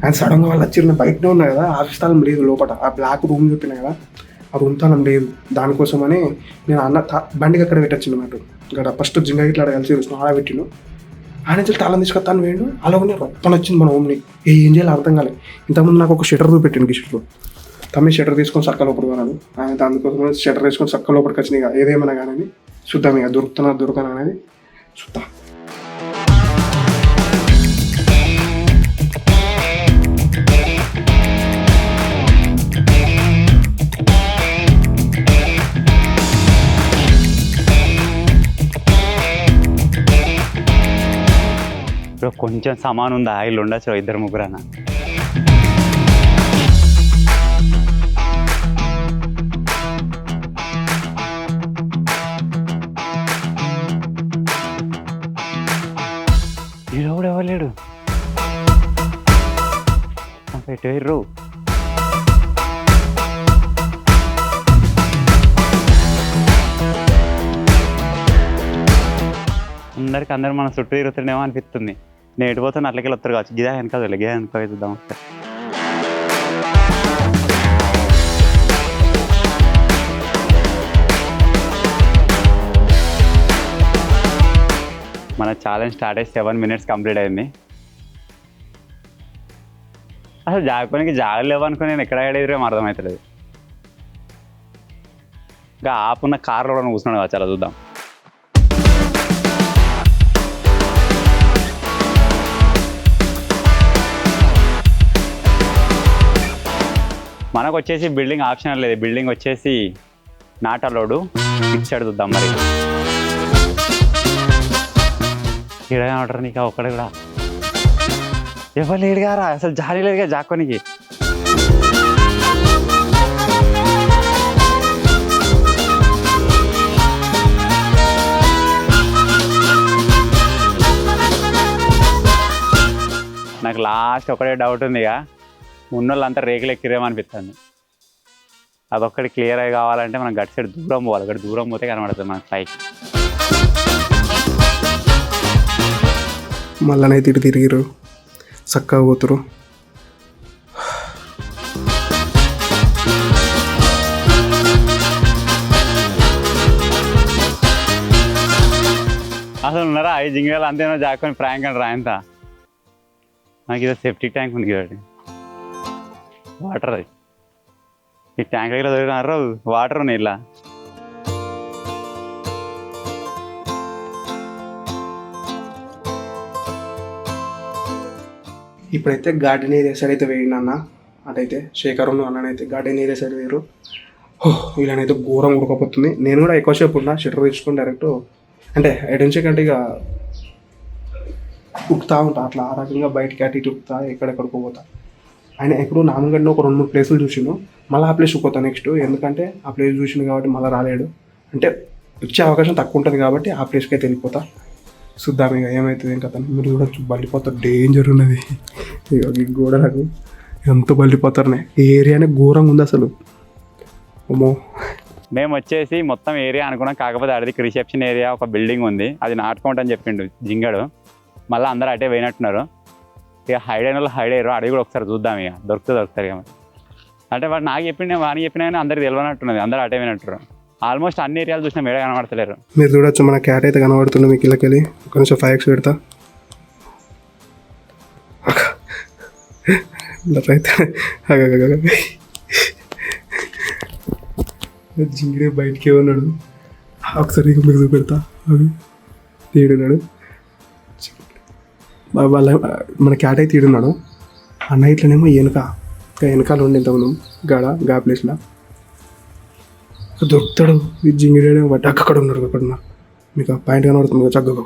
ఆయన సడన్గా వాళ్ళు వచ్చి నేను బయటనే ఉన్నా కదా, ఆఫీస్ తాళం లేదు లోపల, ఆ బ్లాక్ రూమ్ చెప్పినా కదా, ఆ రూమ్ తాళం లేదు. దానికోసమని నేను అన్న బండికి అక్కడ పెట్టచ్చు అన్నట్టు. ఇక్కడ ఫస్ట్ జింగ ఇట్లా కలిసి చూసిన ఆడ పెట్టిను. ఆయన నుంచి తాళం తీసుకొస్తాను వేయండు, అలాగనే రొప్పని వచ్చింది మన హోమ్ని. ఏం చేయాలి అర్థం కాలేదు. ఇంతకుముందు నాకు ఒక షటర్ చూపెట్టిండు గిషట్లో, తమ్మి షటర్ తీసుకొని సక్క లోపలికి అన్నాడు. ఆయన దానికోసం షటర్ వేసుకొని సక్క లోపలికి వచ్చినాయి. ఇక ఏదేమన్నా కానీ చూద్దాం, ఇక దొరుకుతాను అనేది చూద్దాం. ఇప్పుడు కొంచెం సమానం ఉంది, ఆయిల్ ఉండొచ్చు ఇద్దరు ముగ్గురన్నా. ఈడ కూడా ఇవ్వలేడు, పెట్టేర్రు. అందరు మన చుట్టూ తిరుగుతుండేమో అనిపిస్తుంది. నేను ఎడిపోతాను అట్లకి వస్తారు కావచ్చు. గిదా వెనక గిదా వెనక చూద్దాం ఒకసారి. మన ఛాలెంజ్ స్టార్ట్ అయ్యి 7 minutes కంప్లీట్ అయింది. అసలు జాగ్రత్తకి జాగ్రత్త లేవనుకుని నేను ఎక్కడ ఎడేదిరేమో అర్థమవుతుంది. ఇంకా ఆపున్న కార్లో కూడా కూర్చున్నాడు కావచ్చు, అలా చూద్దాం. మనకు వచ్చేసి బిల్డింగ్ ఆప్షన్ లేదు, బిల్డింగ్ వచ్చేసి నాట్ అలౌడ్. ఫిక్స్డ్ చూద్దాం మరి. ఇక్కడ ఆర్డర్ నీకు ఒక్కడ కూడా ఎవరు లేడు గారా, అసలు జాలి లేదుగా జాక్కోనికి. నాకు లాస్ట్ ఒకటే డౌట్ ఉంది, ఇక ఉన్నోళ్ళంతా రేకులు ఎక్కిరేమనిపిస్తుంది. అదొక్కటి క్లియర్ అయ్యి కావాలంటే మనం గట్టి సైడ్ దూరం పోవాలి. గట్టి దూరం పోతే కనబడుతుంది మనకు పైకి. మళ్ళనైతే ఇటు తిరిగిరు, చక్కగా పోతురు. అసలు ఉన్నారా ఈ జింగలు అంతేనో జాక్కొని ప్రాంక్ అంటారా అంతా. నాకు ఇదో సేఫ్టీ ట్యాంక్ ఉంది కాబట్టి వాటర్, అది ఈ ట్యాంక్ దగ్గర దొరికినారు వాటర్ ఉన్నాయి ఇలా. ఇప్పుడైతే గార్డెన్ ఏరియా సైడ్ అయితే వేయండి అన్న. అదైతే శేఖర్ అన్ననైతే గార్డెన్ ఏరియా సైడ్ వేయరు. వీళ్ళనైతే ఘోరం ఉడకపోతుంది. నేను కూడా ఎక్కువసేపు ఉన్నా, షటర్ తెచ్చుకొని డైరెక్ట్ అంటే ఎడెన్సే కంటే ఇక ఉక్కుతా ఉంటా, అట్లా ఆ రకంగా బయటకి అటు ఇటు ఉక్కుతా, ఎక్కడెక్కడికో పోతా. ఆయన ఎప్పుడు నామగడ్డ ఒక 2-3 ప్లేసులు చూసిండు, మళ్ళీ ఆ ప్లేస్ ఉక్కుతా నెక్స్ట్. ఎందుకంటే ఆ ప్లేస్ చూసిండు కాబట్టి మళ్ళీ రాలేడు, అంటే వచ్చే అవకాశం తక్కువ ఉంటుంది కాబట్టి ఆ ప్లేస్కి అయితే వెళ్ళిపోతా. చూద్దాం ఇక ఏమవుతుంది ఏం కదా. మీరు చూడొచ్చు బల్లిపోతారు, డేంజర్ ఉన్నది. ఇక ఈ గోడలకు ఎంత బల్లిపోతారనే, ఈ ఏరియానే ఘోరంగా ఉంది అసలు. అమ్మో, మేము వచ్చేసి మొత్తం ఏరియా అనుకున్నాం, కాకపోతే అడిది రిసెప్షన్ ఏరియా ఒక బిల్డింగ్ ఉంది, అది నాటుకోండి అని చెప్పిండు జింగడు. మళ్ళీ అందరూ అటే పోయినట్టున్నారు. ఇక హైడ్ అయిన వాళ్ళు హైడ్ అయ్యారు, అడిగి కూడా ఒకసారి చూద్దాం. ఇక దొరుకుతారు ఇక అంటే వాడు నాకు చెప్పిండే వాడిని చెప్పినా కానీ అందరికి తెలియనట్టున్నది, అందరూ అటే పోయినట్టున్నారు. ఆల్మోస్ట్ అన్ని ఏరియాలు చూసినా మేడ కనబడతలేరు. మీరు చూడొచ్చు మన క్యాట్ అయితే కనబడుతుంది మీకు ఇళ్ళకెళ్ళి. కొంచెం 5x పెడతా. అయితే జింగిడే బయటికి ఉన్నాడు. ఒకసారి మీకు చూపెడతా. అవి తీడున్నాడు. వాళ్ళ మన క్యాట్ అయితే తీడున్నాడు. అన్న ఇట్లనేమో వెనకాల ఉండి ఎంత ఉన్నాం గా ప్లేస్లో దొరుకుతాడు. ఈ జింగిడేమో బట్టి అక్కడ ఉన్నాడు. అక్కడ మీకు ఆ పాయింట్ కనబడుతుంది చక్కగా.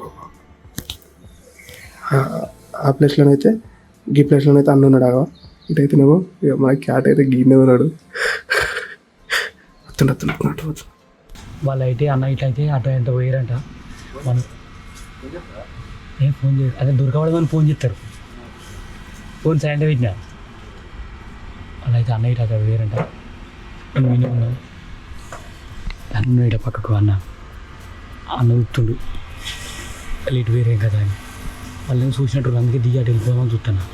ఆ ప్లేస్లోనైతే ఈ ప్లేస్లోనైతే అన్న ఉన్నాడు. ఇటైతేనేమో మన క్యాట్ అయితే గీనే ఉన్నాడు. వస్తున్నట్టు వాళ్ళు అయితే అన్న ఇట్లయితే అటు ఎంత పోయారంట. మనం ఏం ఫోన్ చేస్తారు, అదే దొరకబడమని ఫోన్ చేస్తారు. ఫోన్ సైలెంట్ పెట్టినా వాళ్ళు అయితే అన్న ఇటు అక్కడ పోయారంట. విని ఉన్నాను అన్న ఇట పక్కకు అన్న ఉత్తుండు వాళ్ళు ఇటు వేరేం కదా అని వాళ్ళు చూసినట్టు అందుకే దిగి అటు వెళ్ళిపోదామని చూస్తాను.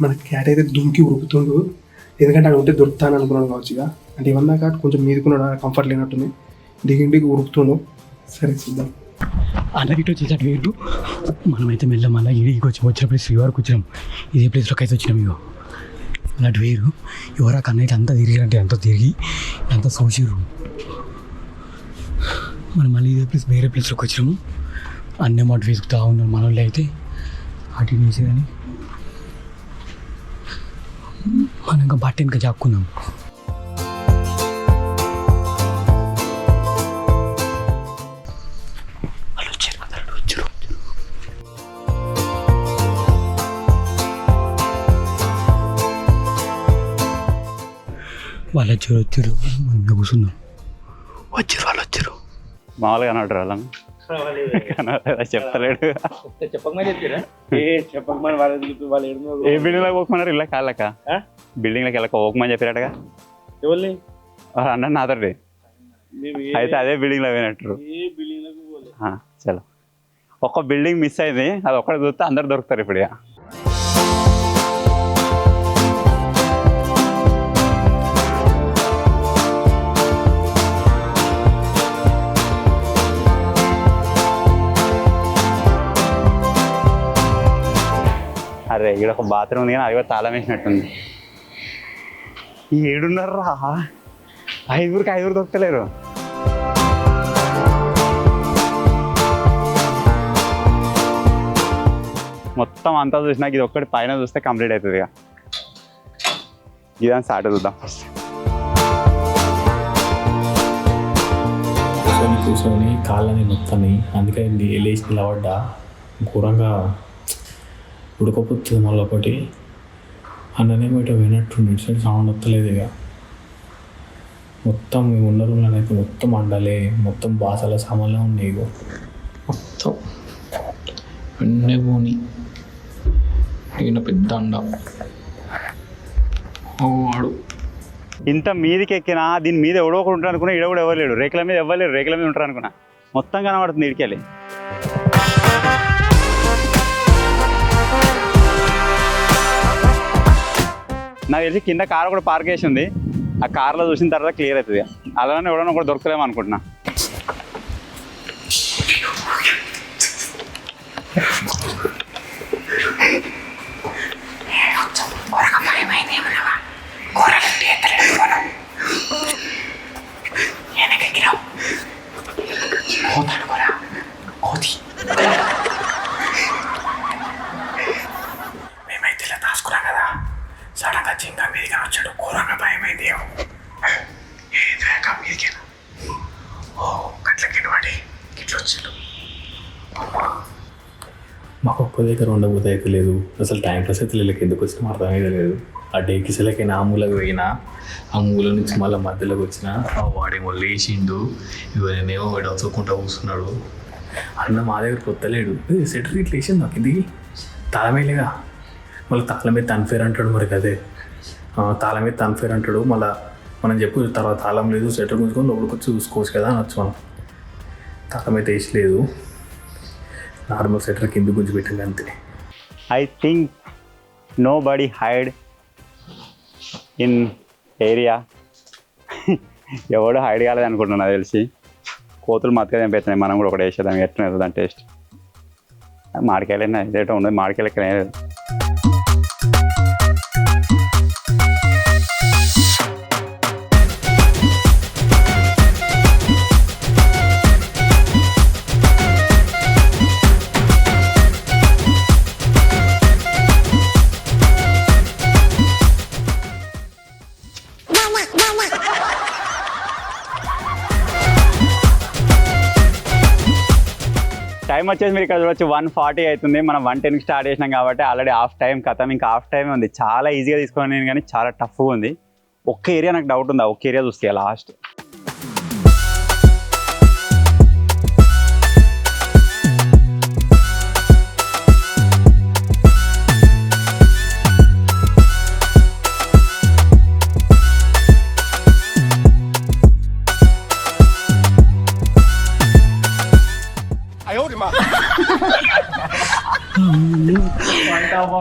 మన క్యాట్ అయితే దుంకి ఉరుకుతుండు. ఎందుకంటే అక్కడ ఉంటే దొరుకుతాను అనుకున్నాడు కావచ్చు. ఇక అంటే ఇవన్నా కాదు కొంచెం మీదుకున్నాడు, కంఫర్ట్ లేనట్టుంది. దిగింటికి ఉరుకుతుండు. సరే చూద్దాం. అన్న ఇటు వచ్చేసరికి వేరు. మనమైతే మెల్ల మళ్ళీ ఇడికి వచ్చిన ప్లేస్ వరకు వచ్చినాం. ఇదే ప్లేస్లోకి అయితే వచ్చినాం. ఇగో అన్నట్టు వేరు. ఎవరా కన్నైతే అంతా తిరిగారంటే అంతా తిరిగి అంతా చూసిర్రు. మనం మళ్ళీ ఇదే ప్లేస్ వేరే ప్లేస్లోకి వచ్చినాము. అన్నీ మాట వెతుకుతా ఉన్నాం. మన వాళ్ళు అయితే అటు వేసి కానీ మనం ఇంకా బట్ట ఇంకా చాక్కుందాం. వాళ్ళు వచ్చారు కదా, వచ్చారు. వాళ్ళు వచ్చారు మనం ఇంకా కూర్చున్నాం. వాళ్ళు వచ్చారు మామూలుగా కనబడరు వాళ్ళని చెప్తలేడు. ఏ బిల్డింగ్ లో పోకమన్నారు ఇలా కాళ్ళక బిల్డింగ్ లకి వెళ్ళక పోకమని చెప్పినట్టుగా అన్నాడు నాతోటి. అయితే అదే బిల్డింగ్ లో పోయినట్టు. చలో ఒక్క బిల్డింగ్ మిస్ అయింది, అది ఒక్కడే చూస్తే అందరు దొరుకుతారు ఇప్పుడు. ఇక అరే ఇక్కడ ఒక బాత్రూమ్ ఉంది కానీ అది కూడా తాళం వేసినట్టుంది. ఈ 7:30 5 దొరకలేరు. మొత్తం అంతా చూసినాక ఇది ఒక్కటి పైన చూస్తే కంప్లీట్ అవుతుంది. ఇక ఇదని స్టార్ట్ చూద్దాం ఫస్ట్. కూర్చొని కాళ్ళని నొత్తని అందుకే లేచి నిలబడ్డా. ఘోరంగా ఉడకపోతుంది. మళ్ళీ ఒకటి అన్ననే బయట వినట్టుండి ఇటు సైడ్ సౌండ్ వస్తలేదు. ఇక మొత్తం మేము ఉన్న రూమ్లో అయితే మొత్తం అండలే, మొత్తం బాసల సామాన్లే ఉన్నాయి. ఇగో మొత్తం వెన్నే పోని ఈయన పెద్ద అండ వాడు. ఇంత మీదికి ఎక్కినా దీని మీద ఎవడో ఒకటి ఉంటారు అనుకున్నా. ఈడ కూడా ఎవరు లేడు. రేకుల మీద ఎవరు లేరు. రేకుల మీద ఉంటారు అనుకున్నా. మొత్తం కనబడుతుంది ఇడికెళ్ళి. నాకు తెలిసి కింద కార్ కూడా పార్క్ చేసి ఉంది. ఆ కార్లో చూసిన తర్వాత క్లియర్ అవుతుంది. అలానే ఎవడన్నా కూడా దొరకలేము అనుకుంటున్నా. మేమైతే ఇలా దాచుకున్నాం కదా, సడన్గా జింక మీదిగా వచ్చాడు. ఘోరంగా భయమైంది. మీదికేనా గట్లకి వాడి ఇట్లా వచ్చాడు. మాకు ఒక్క దగ్గర ఉండబోతే అయితే లేదు. అసలు టైం పాస్ అయితే వీళ్ళకి ఎందుకు వచ్చినా అర్థమైతే లేదు. ఆ డేకిసలకైనా ఆ మూలకు పోయినా, ఆ మూల నుంచి మళ్ళీ మధ్యలోకి వచ్చిన వాడేమో లేచిండు. ఇవన్నేమో వాడు చదువుకుంటూ కూర్చున్నాడు. అన్న మా దగ్గర కొత్తలేడు. సెటర్ ఇట్లా వేసింది నాకు ఇది తాళమేలేగా. మళ్ళీ తాళం మీద అన్ఫేర్ అంటాడు. మరి అదే తాళం మీద అన్ఫేర్ అంటాడు. మళ్ళీ మనం చెప్పు తర్వాత తాళం లేదు, సెటర్ గుంజుకొని లోపలికి వచ్చి చూసుకోవచ్చు కదా అనొచ్చు. మనం తాళం అయితే వేసలేదు. నార్మల్ సెటర్ కింద గుంజి పెట్టింది అంతే. I think nobody hide in area. ఎవడు హైడ్ కాలేదు అనుకుంటున్నా నాకు తెలిసి. కోతులు మతగా తెంపేస్తున్నాయి, మనం కూడా ఒకటి వేసేద్దాం. ఎట్లా దాని టేస్ట్ మామిడికాయలు ఇదేటో ఉండదు, మామిడికాయలు ఎక్కడ లేదు. టైం వచ్చేసి మీరు ఇక్కడ చూడొచ్చు 1:40 అవుతుంది. మనం 1:10కి స్టార్ట్ చేసినాం కాబట్టి ఆల్రెడీ హాఫ్ టైం కథం, ఇంకా హాఫ్ టైం ఉంది. చాలా ఈజీగా తీసుకున్నాను నేను, కానీ చాలా టఫ్గా ఉంది. ఒక్క ఏరియా నాకు డౌట్ ఉంది, ఒక్క ఏరియా చూస్తే లాస్ట్.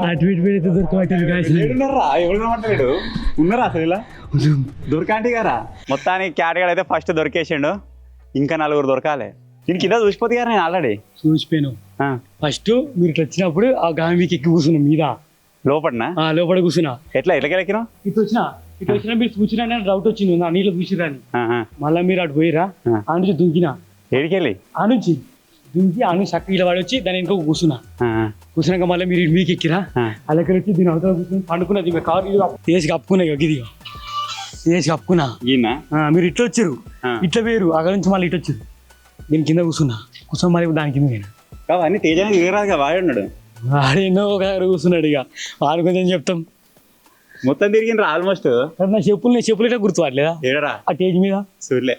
అటు ఇటు పెడితే ఉన్నారా ఎవరు కనబడలేడు, ఉన్నారా అసలు ఇలా దొరకంటి గారా. మొత్తానికి క్యాటగాడు అయితే ఫస్ట్ దొరికేసిండు, ఇంకా 4 దొరకాలి. నేను కింద చూసిపోతే గారు నేను ఆల్రెడీ చూసిపోయాను. ఫస్ట్ మీరు ఇట్లా వచ్చినప్పుడు ఆ గామికి ఎక్కి కూర్చున్నా మీద లోపలనా, లోపల కూర్చున్నా. ఎట్లా ఎక్కినా ఇటు వచ్చినా మీరు చూసినా డౌట్ వచ్చింది ఆ నీళ్ళు చూసిరాని. మళ్ళీ మీరు అటు పోయిరా, ఆ నుంచి దుంకినా. ఏడికెళ్ళి ఆ నుంచి దుంకి ఆ నుంచి చక్క ఇలా పడి దాని ఇంకో కూర్చున్నాక మళ్ళీ మీరు మీకు ఎక్కిరా. అలాగే వచ్చి దీని అవతల కూర్చుని పండుకున్నది కారు వేసి కప్పుకున్నా, ఇది వేసి కప్పుకున్నా. మీరు ఇట్లా వచ్చారు, ఇట్లా వేరు అక్కడ నుంచి మళ్ళీ ఇటు వచ్చారు. నేను కింద కూర్చొని మళ్ళీ దాని కింద నేను అన్ని తేజానికి దిగరాదుగా వాడున్నాడు. వాడేనో ఒక కూర్చున్నాడు. ఇక వాడు కొంచెం చెప్తాం. మొత్తం తిరిగిండ్రా ఆల్మోస్ట్. నా చెప్పులు ఇట్లా గుర్తుపడలేదా ఏడరా ఆ టేజ్ మీద సూర్లే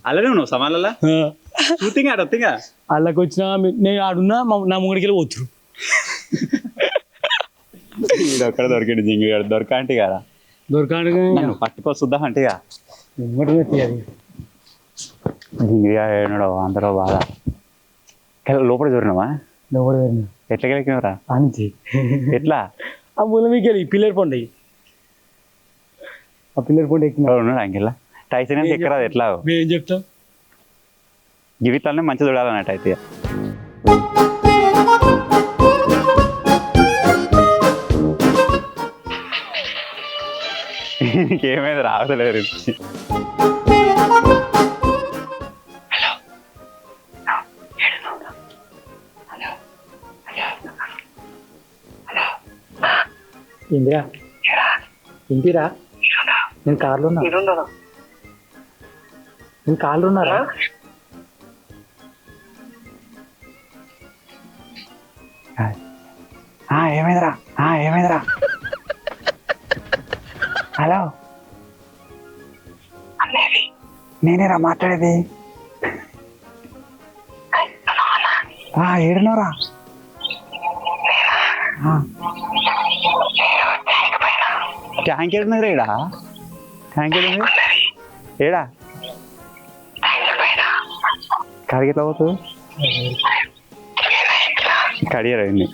అలానే ఉన్నావు సమాలలో చూతిగా ఆడొత్తిగా వాళ్ళకి వచ్చిన నేను ఆడున్నా నా ముంగడికి వెళ్ళి పోతురు. ఒక్కడ దొరికిండు జింగి దొరకంటి కదా, దొరకండి పట్టుకో చూద్దాం అంటేగా జింగిగా ఏడు అందరూ బాగా లోపల దొరినావా? లోపల ఎట్లా గెలికినవరా? అంతే ఎట్లా ఆ మూల మీకు వెళ్ళి పిల్లర్ పండు, ఆ పిల్లర్ పండు ఎక్కిన ఉన్నాడు అంకెల్లా టైసన్ ఎక్కరా ఎట్లా మేము చెప్తాం. జీవితాలనే మంచి చూడాలన్నట్టు అయితే. నీకేమైంది రావట్లేదు. ఇందిరా ఇంటిరా, నేను కార్లో ఉన్నా. నేను కార్లో ఉన్నారా? ఏమైందిరా ఏమైందిరా? హలో నేనేరా మాట్లాడేది. ఏడున్నారా? ట్యాంక్ ఏడున్నది ఏడా? ట్యాంక్ ఏడుంది ఏడా? కడిగి ఎట్లా పోతుంది? కడిగారండి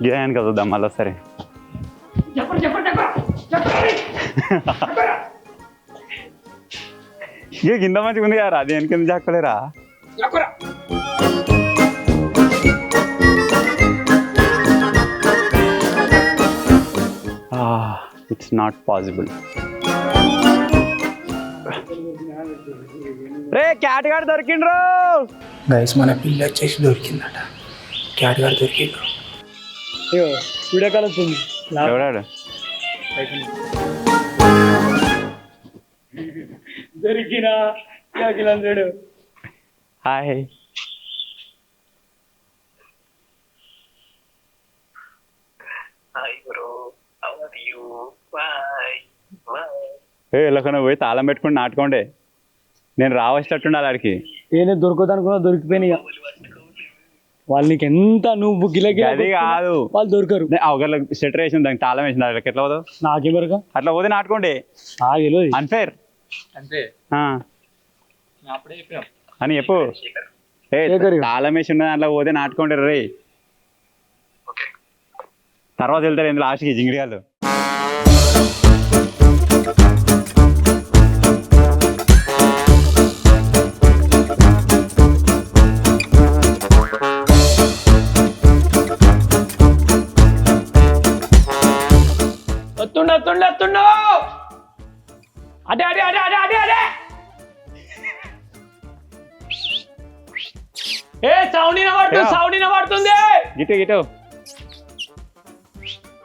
గిరాయని కదా చూద్దాం మళ్ళీ సరే. ఇక కింద మంచిగా ఉంది కదా, అది వెనక జాక్కలేరా? It's not possible. రే క్యాట్ గారు దొరికిండ్రు గైస్, మన పిల్ల వచ్చేసి దొరికిందట. క్యాట్ గారు దొరికిండ్రు. వీడియో కాల్ వస్తుంది. ఎవడాడు? దొరికినా హాయ్. ఎలాకన్నా పోయి తాళం పెట్టుకుని నాటుకోండి, నేను రావచ్చేటట్టుండే ఆడికి. ఏనే దొరకదు అనుకున్నా దొరికిపోయినాయి. వాళ్ళు నీకు ఎంత నువ్వు గిలకి అది కాదు, వాళ్ళు దొరకరు. ఒకళ్ళ స్వెటర్ వేసింది, దానికి తాళం వేసింది, వాళ్ళకి ఎట్లా పోదావు? నాకేం వరకు అట్లా పోతే నాటుకోండి. అన్ఫేర్ అని చెప్పు. తాళం వేసి ఉన్న దాంట్లో పోతే నాటుకోండి రే. తర్వాత వెళ్తారు ఏంది లాస్ట్కి జింగిడిగాళ్ళు. వస్తుండు వస్తుండు వస్తుండు అడే అడే అడే అడే అడే అడే ఏ సౌండ్ పడుతుంది గిటు గిటు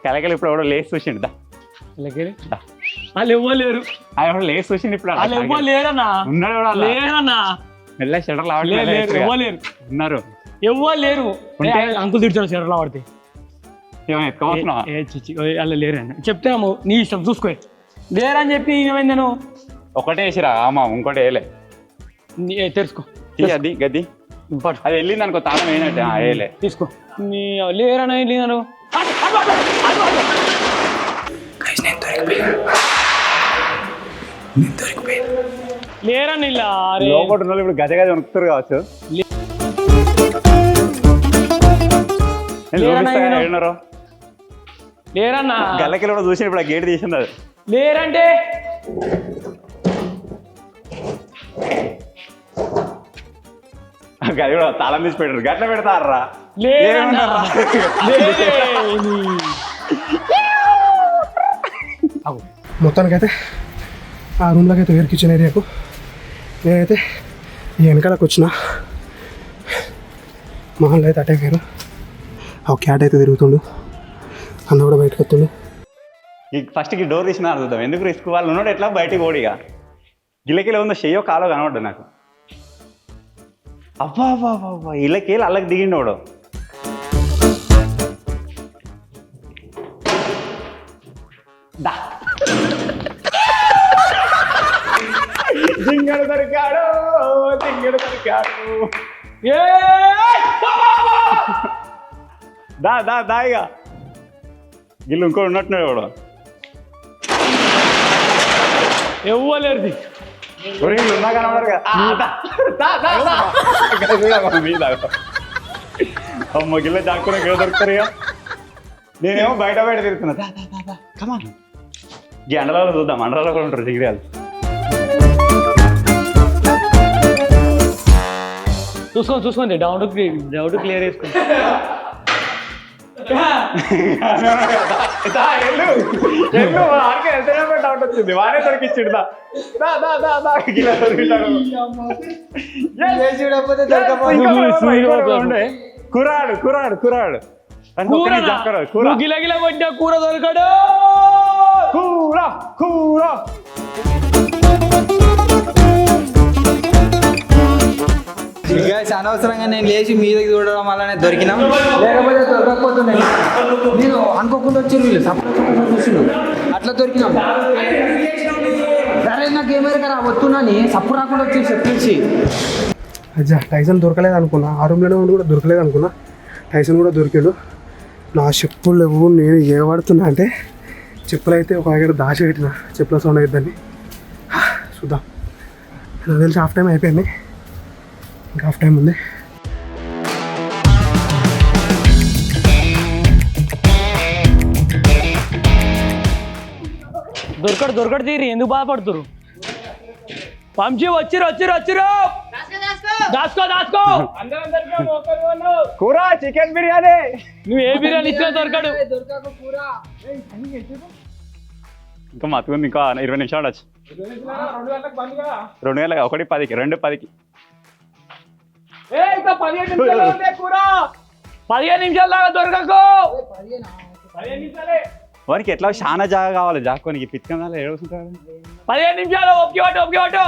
కలకలు ఇప్పుడు ఎవడో లేచి చూసిండు దా వాళ్ళు ఇవ్వలేరు ఆయన ఎవడో లేచి చూసిండు ఇప్పుడు వాళ్ళు ఇవ్వలేరన్నా ఉన్నాడు కూడా లేరన్నా మెల్ల షటర్ ఇవ్వలేరు ఉన్నారు ఇవ్వలేరు అంకుల్ తిడుతాడు షెటర్ పడితే ఏమైనా ఎత్తుకోవస్తున్నావా? అలా లేరన్న చెప్తాము నీ ఇష్టం చూసుకో లేరని చెప్పి ఏమైంది నేను ఒకటే వేసిరా అమ్మా ఇంకోటి వేయలే తెరుచుకో అది గది అది వెళ్ళింది అనుకో తాళం వేయనట్టే వేయలే తీసుకో నీ లేరని వెళ్ళినాను లేరని ఇలా లోపల ఉన్న వాళ్ళు ఇప్పుడు గజ గజ వణుకుతారు కావచ్చు. లేరన్నా గల్లకి కూడా చూసి ఇప్పుడు ఆ గేట్ తీసింది అది లేరంటే గది కూడా తాళం తీసి పెట్టారు గట్ల పెడతారా మొత్తానికైతే ఆ రూమ్లోకి అయితే ఎయిర్ కిచెన్ ఏరియాకు నేనైతే ఈ వెనకాలకు వచ్చిన మహల్లో అయితే అటాక్ అయ్యారు. ఆ క్యాట్ అయితే తిరుగుతుండు, అన్న కూడా బయటకు వస్తుండు. ఫస్ట్కి డోర్ తీసిన అర్థం ఎందుకు రిస్క్ వాళ్ళు ఉన్నాడు ఎట్లా బయటికి ఓడిగా గిల్లకిలో ఉందో చెయ్యో కాలో కనబడ్డా నాకు. అబ్బా అబ్బా అబ్బా ఇళ్ళకేళ్ళు అల్లకి దిగిండు వాడు. దింగడు దొరికాడు దింగడు దొరికాడు దా దా దాయిగా గిల్లు ఇంకోటి ఉన్నట్టున్నాడు వాడు. ఇవ్వలేరు ఉన్నా కనబడరు కదా మీద అమ్మ గిల్ల జాక్కునే గిల్ల దొరుకుతారు ఇక. నేనేమో బయట బయట తిరుగుతున్నా కమా ఈ అండలలో చూద్దాం అండలలో కూడా ఉంటారు జిగిరాలు. చూసుకోండి డౌట్ క్లియర్ చేసుకోండి. డౌట్ వచ్చింది వాడే దొరికిచ్చిండు కురాడు కురాడు కురాడు గిల గిల కొట్టిన కూర దొరకడు కూర కూర. అనవసరంగా నేను లేచి మీదకి చూడడం వల్లనే దొరికినాం, లేకపోతే దొరకకపోతుండే. నేను అనుకోకుండా వచ్చారు వీళ్ళు సపరేట్ చూసిండు అట్లా దొరికినాం. సరే నాకు ఏమైనా వస్తున్నాని సప్పు రాకుండా వచ్చి చెప్పేసి అజ్జా టైసన్ దొరకలేదు అనుకున్నా, ఆ రూమ్లోనే ఉండి కూడా దొరకలేదు అనుకున్నా. టైసన్ కూడా దొరికాడు. నా చెప్పులు లేవు, నేను ఏమడుతున్నా అంటే చెప్పులు అయితే ఒక దగ్గర దాచి పెట్టిన చెప్పుల సౌండ్ అయిద్దని. చూద్దాం, నాకు తెలిసి హాఫ్ టైం అయిపోయింది, ఇంకా హాఫ్ టైం ఉంది. దొరకడు తీరి ఎందుకు బాధపడుతురు? పంచి వచ్చిరు దాసుకో కూర చికెన్ బిర్యానీ. నువ్వు ఏ బిర్యానీ ఇచ్చినా దొరకడు. ఇంకా మతుకుంది, ఇంకా 20 నిమిషాలు వచ్చు. 2 గంటలకు 1:10కి 2:10కి 15 నిమిషాల దాకా దొరకకు. వారికి ఎట్లా చాలా జాగా కావాలి జాక్కోనికి పిచ్చుకనాలు ఏడుకుంటారు. 15 నిమిషాలు ఒప్పుకోటు.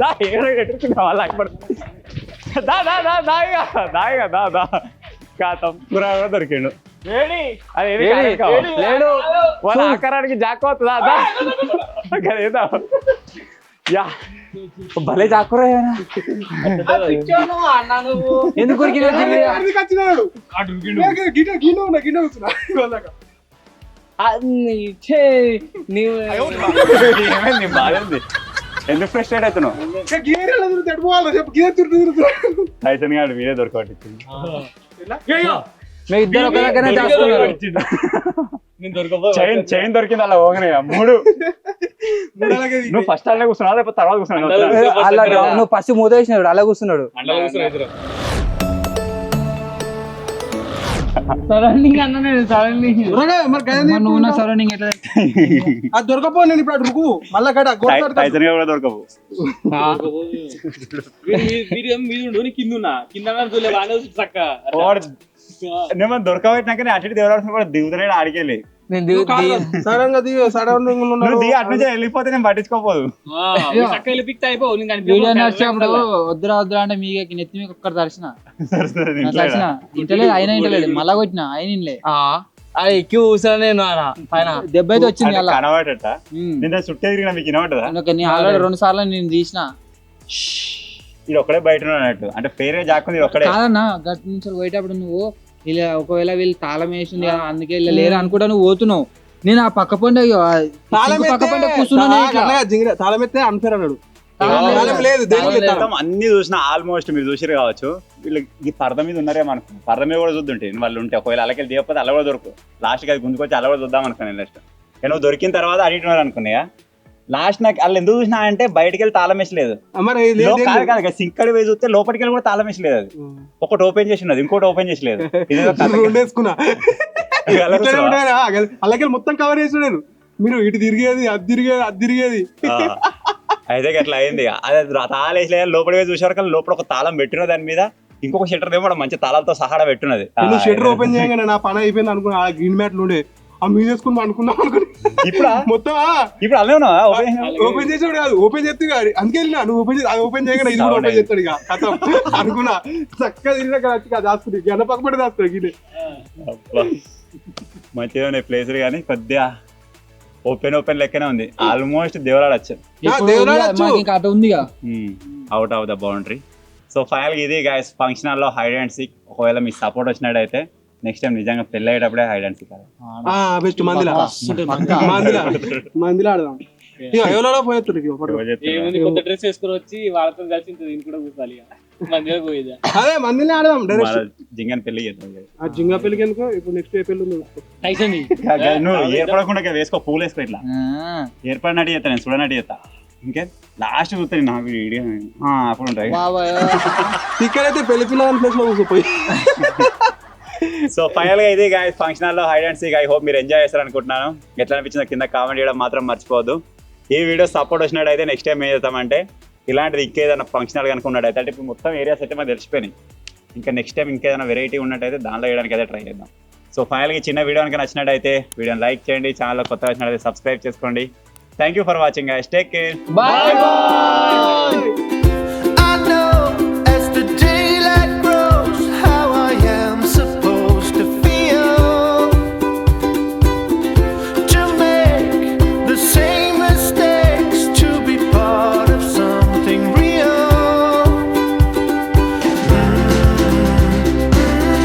దా ఎట్టుకున్నా వాళ్ళ దా దా దా దాయిగా దాయిగా దా దా కాతం కూర కూడా దొరికిండు అది లేడు వాళ్ళ ఆకారానికి జాకోతుందా దా కదేదా యా భలే జాకురా ఎందుకు ఏమైంది బాధంది ఎందుకు ఫ్రస్ట్రేట్ అవుతున్నావు టైసన్ గారు మీరే దొరకబట్టి మీ ఇద్దరు ఒక దగ్గరనే దాచుకున్నారు. చైన్ దొరికింది అలా ఓగనే మూడు నువ్వు ఫస్ట్ అలా కూర్చున్నావు లేకపోతే తర్వాత కూర్చున్నావు అలా నువ్వు ఫస్ట్ మూత వేసినాడు అలా కూర్చున్నాడు. సరౌండింగ్ అన్న నేను సరౌండింగ్ నువ్వు నా సరౌండింగ్ ఎట్లా అది దొరకపో నేను ఇప్పుడు రుకు మళ్ళా టైసన్ గారు కూడా దొరకవు నేను దొరకబెట్టినాక అటు దేవరాడు కూడా దిగుతున్నాడు ఆడికెళ్ళి సడన్ గా దిగి అటు నుంచి వెళ్ళిపోతే నేను పట్టించుకోపోదు వీడియో నడిచేప్పుడు వద్దురా వద్దురా అంటే మీకు నెత్తి మీకు ఒక్కటి తరిచిన ఇంటలేదు అయినా ఇంటలేదు మళ్ళా కొట్టిన అయిన ఇంట్లే నేను పైన దెబ్బ అయితే వచ్చింది అలా కనబడట నేను చుట్టే తిరిగిన మీకు వినబడదా నేను ఆల్రెడీ 2 సార్లు నేను తీసిన ఇది ఒక్కడే బయట అన్నట్టు అంటే పేరే జాకుంది ఒక్కడే కాదన్నా గట్టి నుంచి పోయేటప్పుడు నువ్వు ఇలా ఒకవేళ వీళ్ళు తాళం వేసింది కదా అందుకే ఇలా లేరు అనుకుంటా నువ్వు పోతున్నావు. నేను ఆ పక్క పండే పక్క పండే కూర్చున్నాను తాళం ఎత్తే అన్ఫేర్ అన్నాడు. అన్ని చూసిన ఆల్మోస్ట్ మీరు చూసిరు కావచ్చు. వీళ్ళు ఈ పరద మీద ఉన్నారేమో అనుకున్నాను. పరద మీద కూడా చూద్దుంటే వాళ్ళు ఉంటే ఒకవేళ అలాగే దిగకపోతే అలా కూడా దొరుకు లాస్ట్కి అది గుంజుకొచ్చి అలా కూడా చూద్దాం అనుకున్నాను. నెక్స్ట్ నువ్వు దొరికిన తర్వాత అడిగినారు అనుకున్నాయా లాస్ట్ నాకు వాళ్ళు ఎందుకు చూసినా అంటే బయటకి వెళ్ళి తాళం వేసలేదు సింకడి వేసి చూస్తే లోపలికి వెళ్ళి కూడా తాళం వేసలేదు. అది ఒకటి ఓపెన్ చేసి ఉన్నది ఇంకోటి ఓపెన్ చేసలేదు. అలాగే మొత్తం కవర్ చేసిన నేను మీరు ఇటు తిరిగేది అది తిరిగేది అది తిరిగేది అయితే అట్లా అయింది. అదే తాళం వేసలేదు లోపలి వేసి చూసేవారు లోపల ఒక తాళం పెట్టిన దాని మీద ఇంకొక షట్టర్ ఏమో మంచి తాళాలతో సహాడా పెట్టున్నది. షట్టర్ ఓపెన్ చేయగానే నా పని అయిపోయింది అనుకున్నా. గ్రీన్ మ్యాట్లు ఉండే ఆ మీద వేసుకుని అనుకున్నాం అనుకుని ఇప్పుడు మొత్తం ఇప్పుడు అలా ఓపెన్ చేసాడు కాదు ఓపెన్ చేస్తే కాదు అందుకే వెళ్ళినా నువ్వు ఓపెన్ చేయగానే ఇది ఓపెన్ చేస్తాడు ఇక కథం అనుకున్నా చక్కగా తిరిగినా దాచుకుంది గన్న పక్కపడి దాస్తాడు గిన్నె మంచిగా ఉన్నాయి ప్లేసులు కానీ కొద్దిగా ఓపెన్ లెక్కనే ఉంది. ఆల్మోస్ట్ దేవరాడచ్చు out of the boundary. So final ఇది గైస్ ఫంక్షన్ హాల్లో హైడ్ అండ్ సీక్. ఒకవేళ మీ సపోర్ట్ వచ్చినట్టయితే నెక్స్ట్ టైం నిజంగా పెళ్ళి అయ్యేటప్పుడే హైడ్ అండ్ సీక్ బెస్ట్ మందిలో ఆడదాం. కొత్త డ్రెస్ వేసుకుని వచ్చి వాళ్ళతో కలిసి కూడా కూర్చోాలి అదే మందిలో ఆడదాం డైరెక్ట్ జింగన్ పెళ్లి జింగా పెళ్లికి ఎందుకో ఇప్పుడు నెక్స్ట్ ఏ పెళ్లి నువ్వు ఏర్పడకుండా వేసుకో పూలు వేసుకో ఇట్లా ఏర్పడినట్టు చేస్తా నేను చూడనట్టు చేస్తా. ఇంకే లాస్ట్ చూస్తాను నాకు వీడియో అప్పుడు ఉంటాయి ఇక్కడైతే పెళ్లి పిల్లల ప్లేస్ లో కూర్చోపోయి. సో ఫైనల్ గా ఇది గైస్ ఫంక్షన్ హాల్లో hide and seek. I hope మీరు ఎంజాయ్ చేస్తారు అనుకుంటున్నాను. ఎట్లా అనిపించిందో కింద కామెంట్ చేయడం మాత్రం మర్చిపోవద్దు. ఈ వీడియో సపోర్ట్ వచ్చినట్టయితే నెక్స్ట్ టైం ఏం చేస్తామంటే ఇలాంటిది ఇంకేదైనా ఫంక్షన్ హాల్ కనుక ఉన్నట్టయితే అంటే ఇప్పుడు మొత్తం ఏరియాస్ అయితే మాకు తెలిసిపోయినాయి. ఇంకా నెక్స్ట్ టైం ఇంకేదైనా వెరైటీ ఉన్నట్టయితే దానిలో వేయడానికి అయితే ట్రై చేద్దాం. సో ఫైనల్గా చిన్న వీడియో కనుక నచ్చినట్టయితే వీడియోని లైక్ చేయండి. ఛానల్లో కొత్తగా వచ్చినట్టయితే సబ్స్క్రైబ్ చేసుకోండి. Thank you for watching guys. Take care. Bye bye.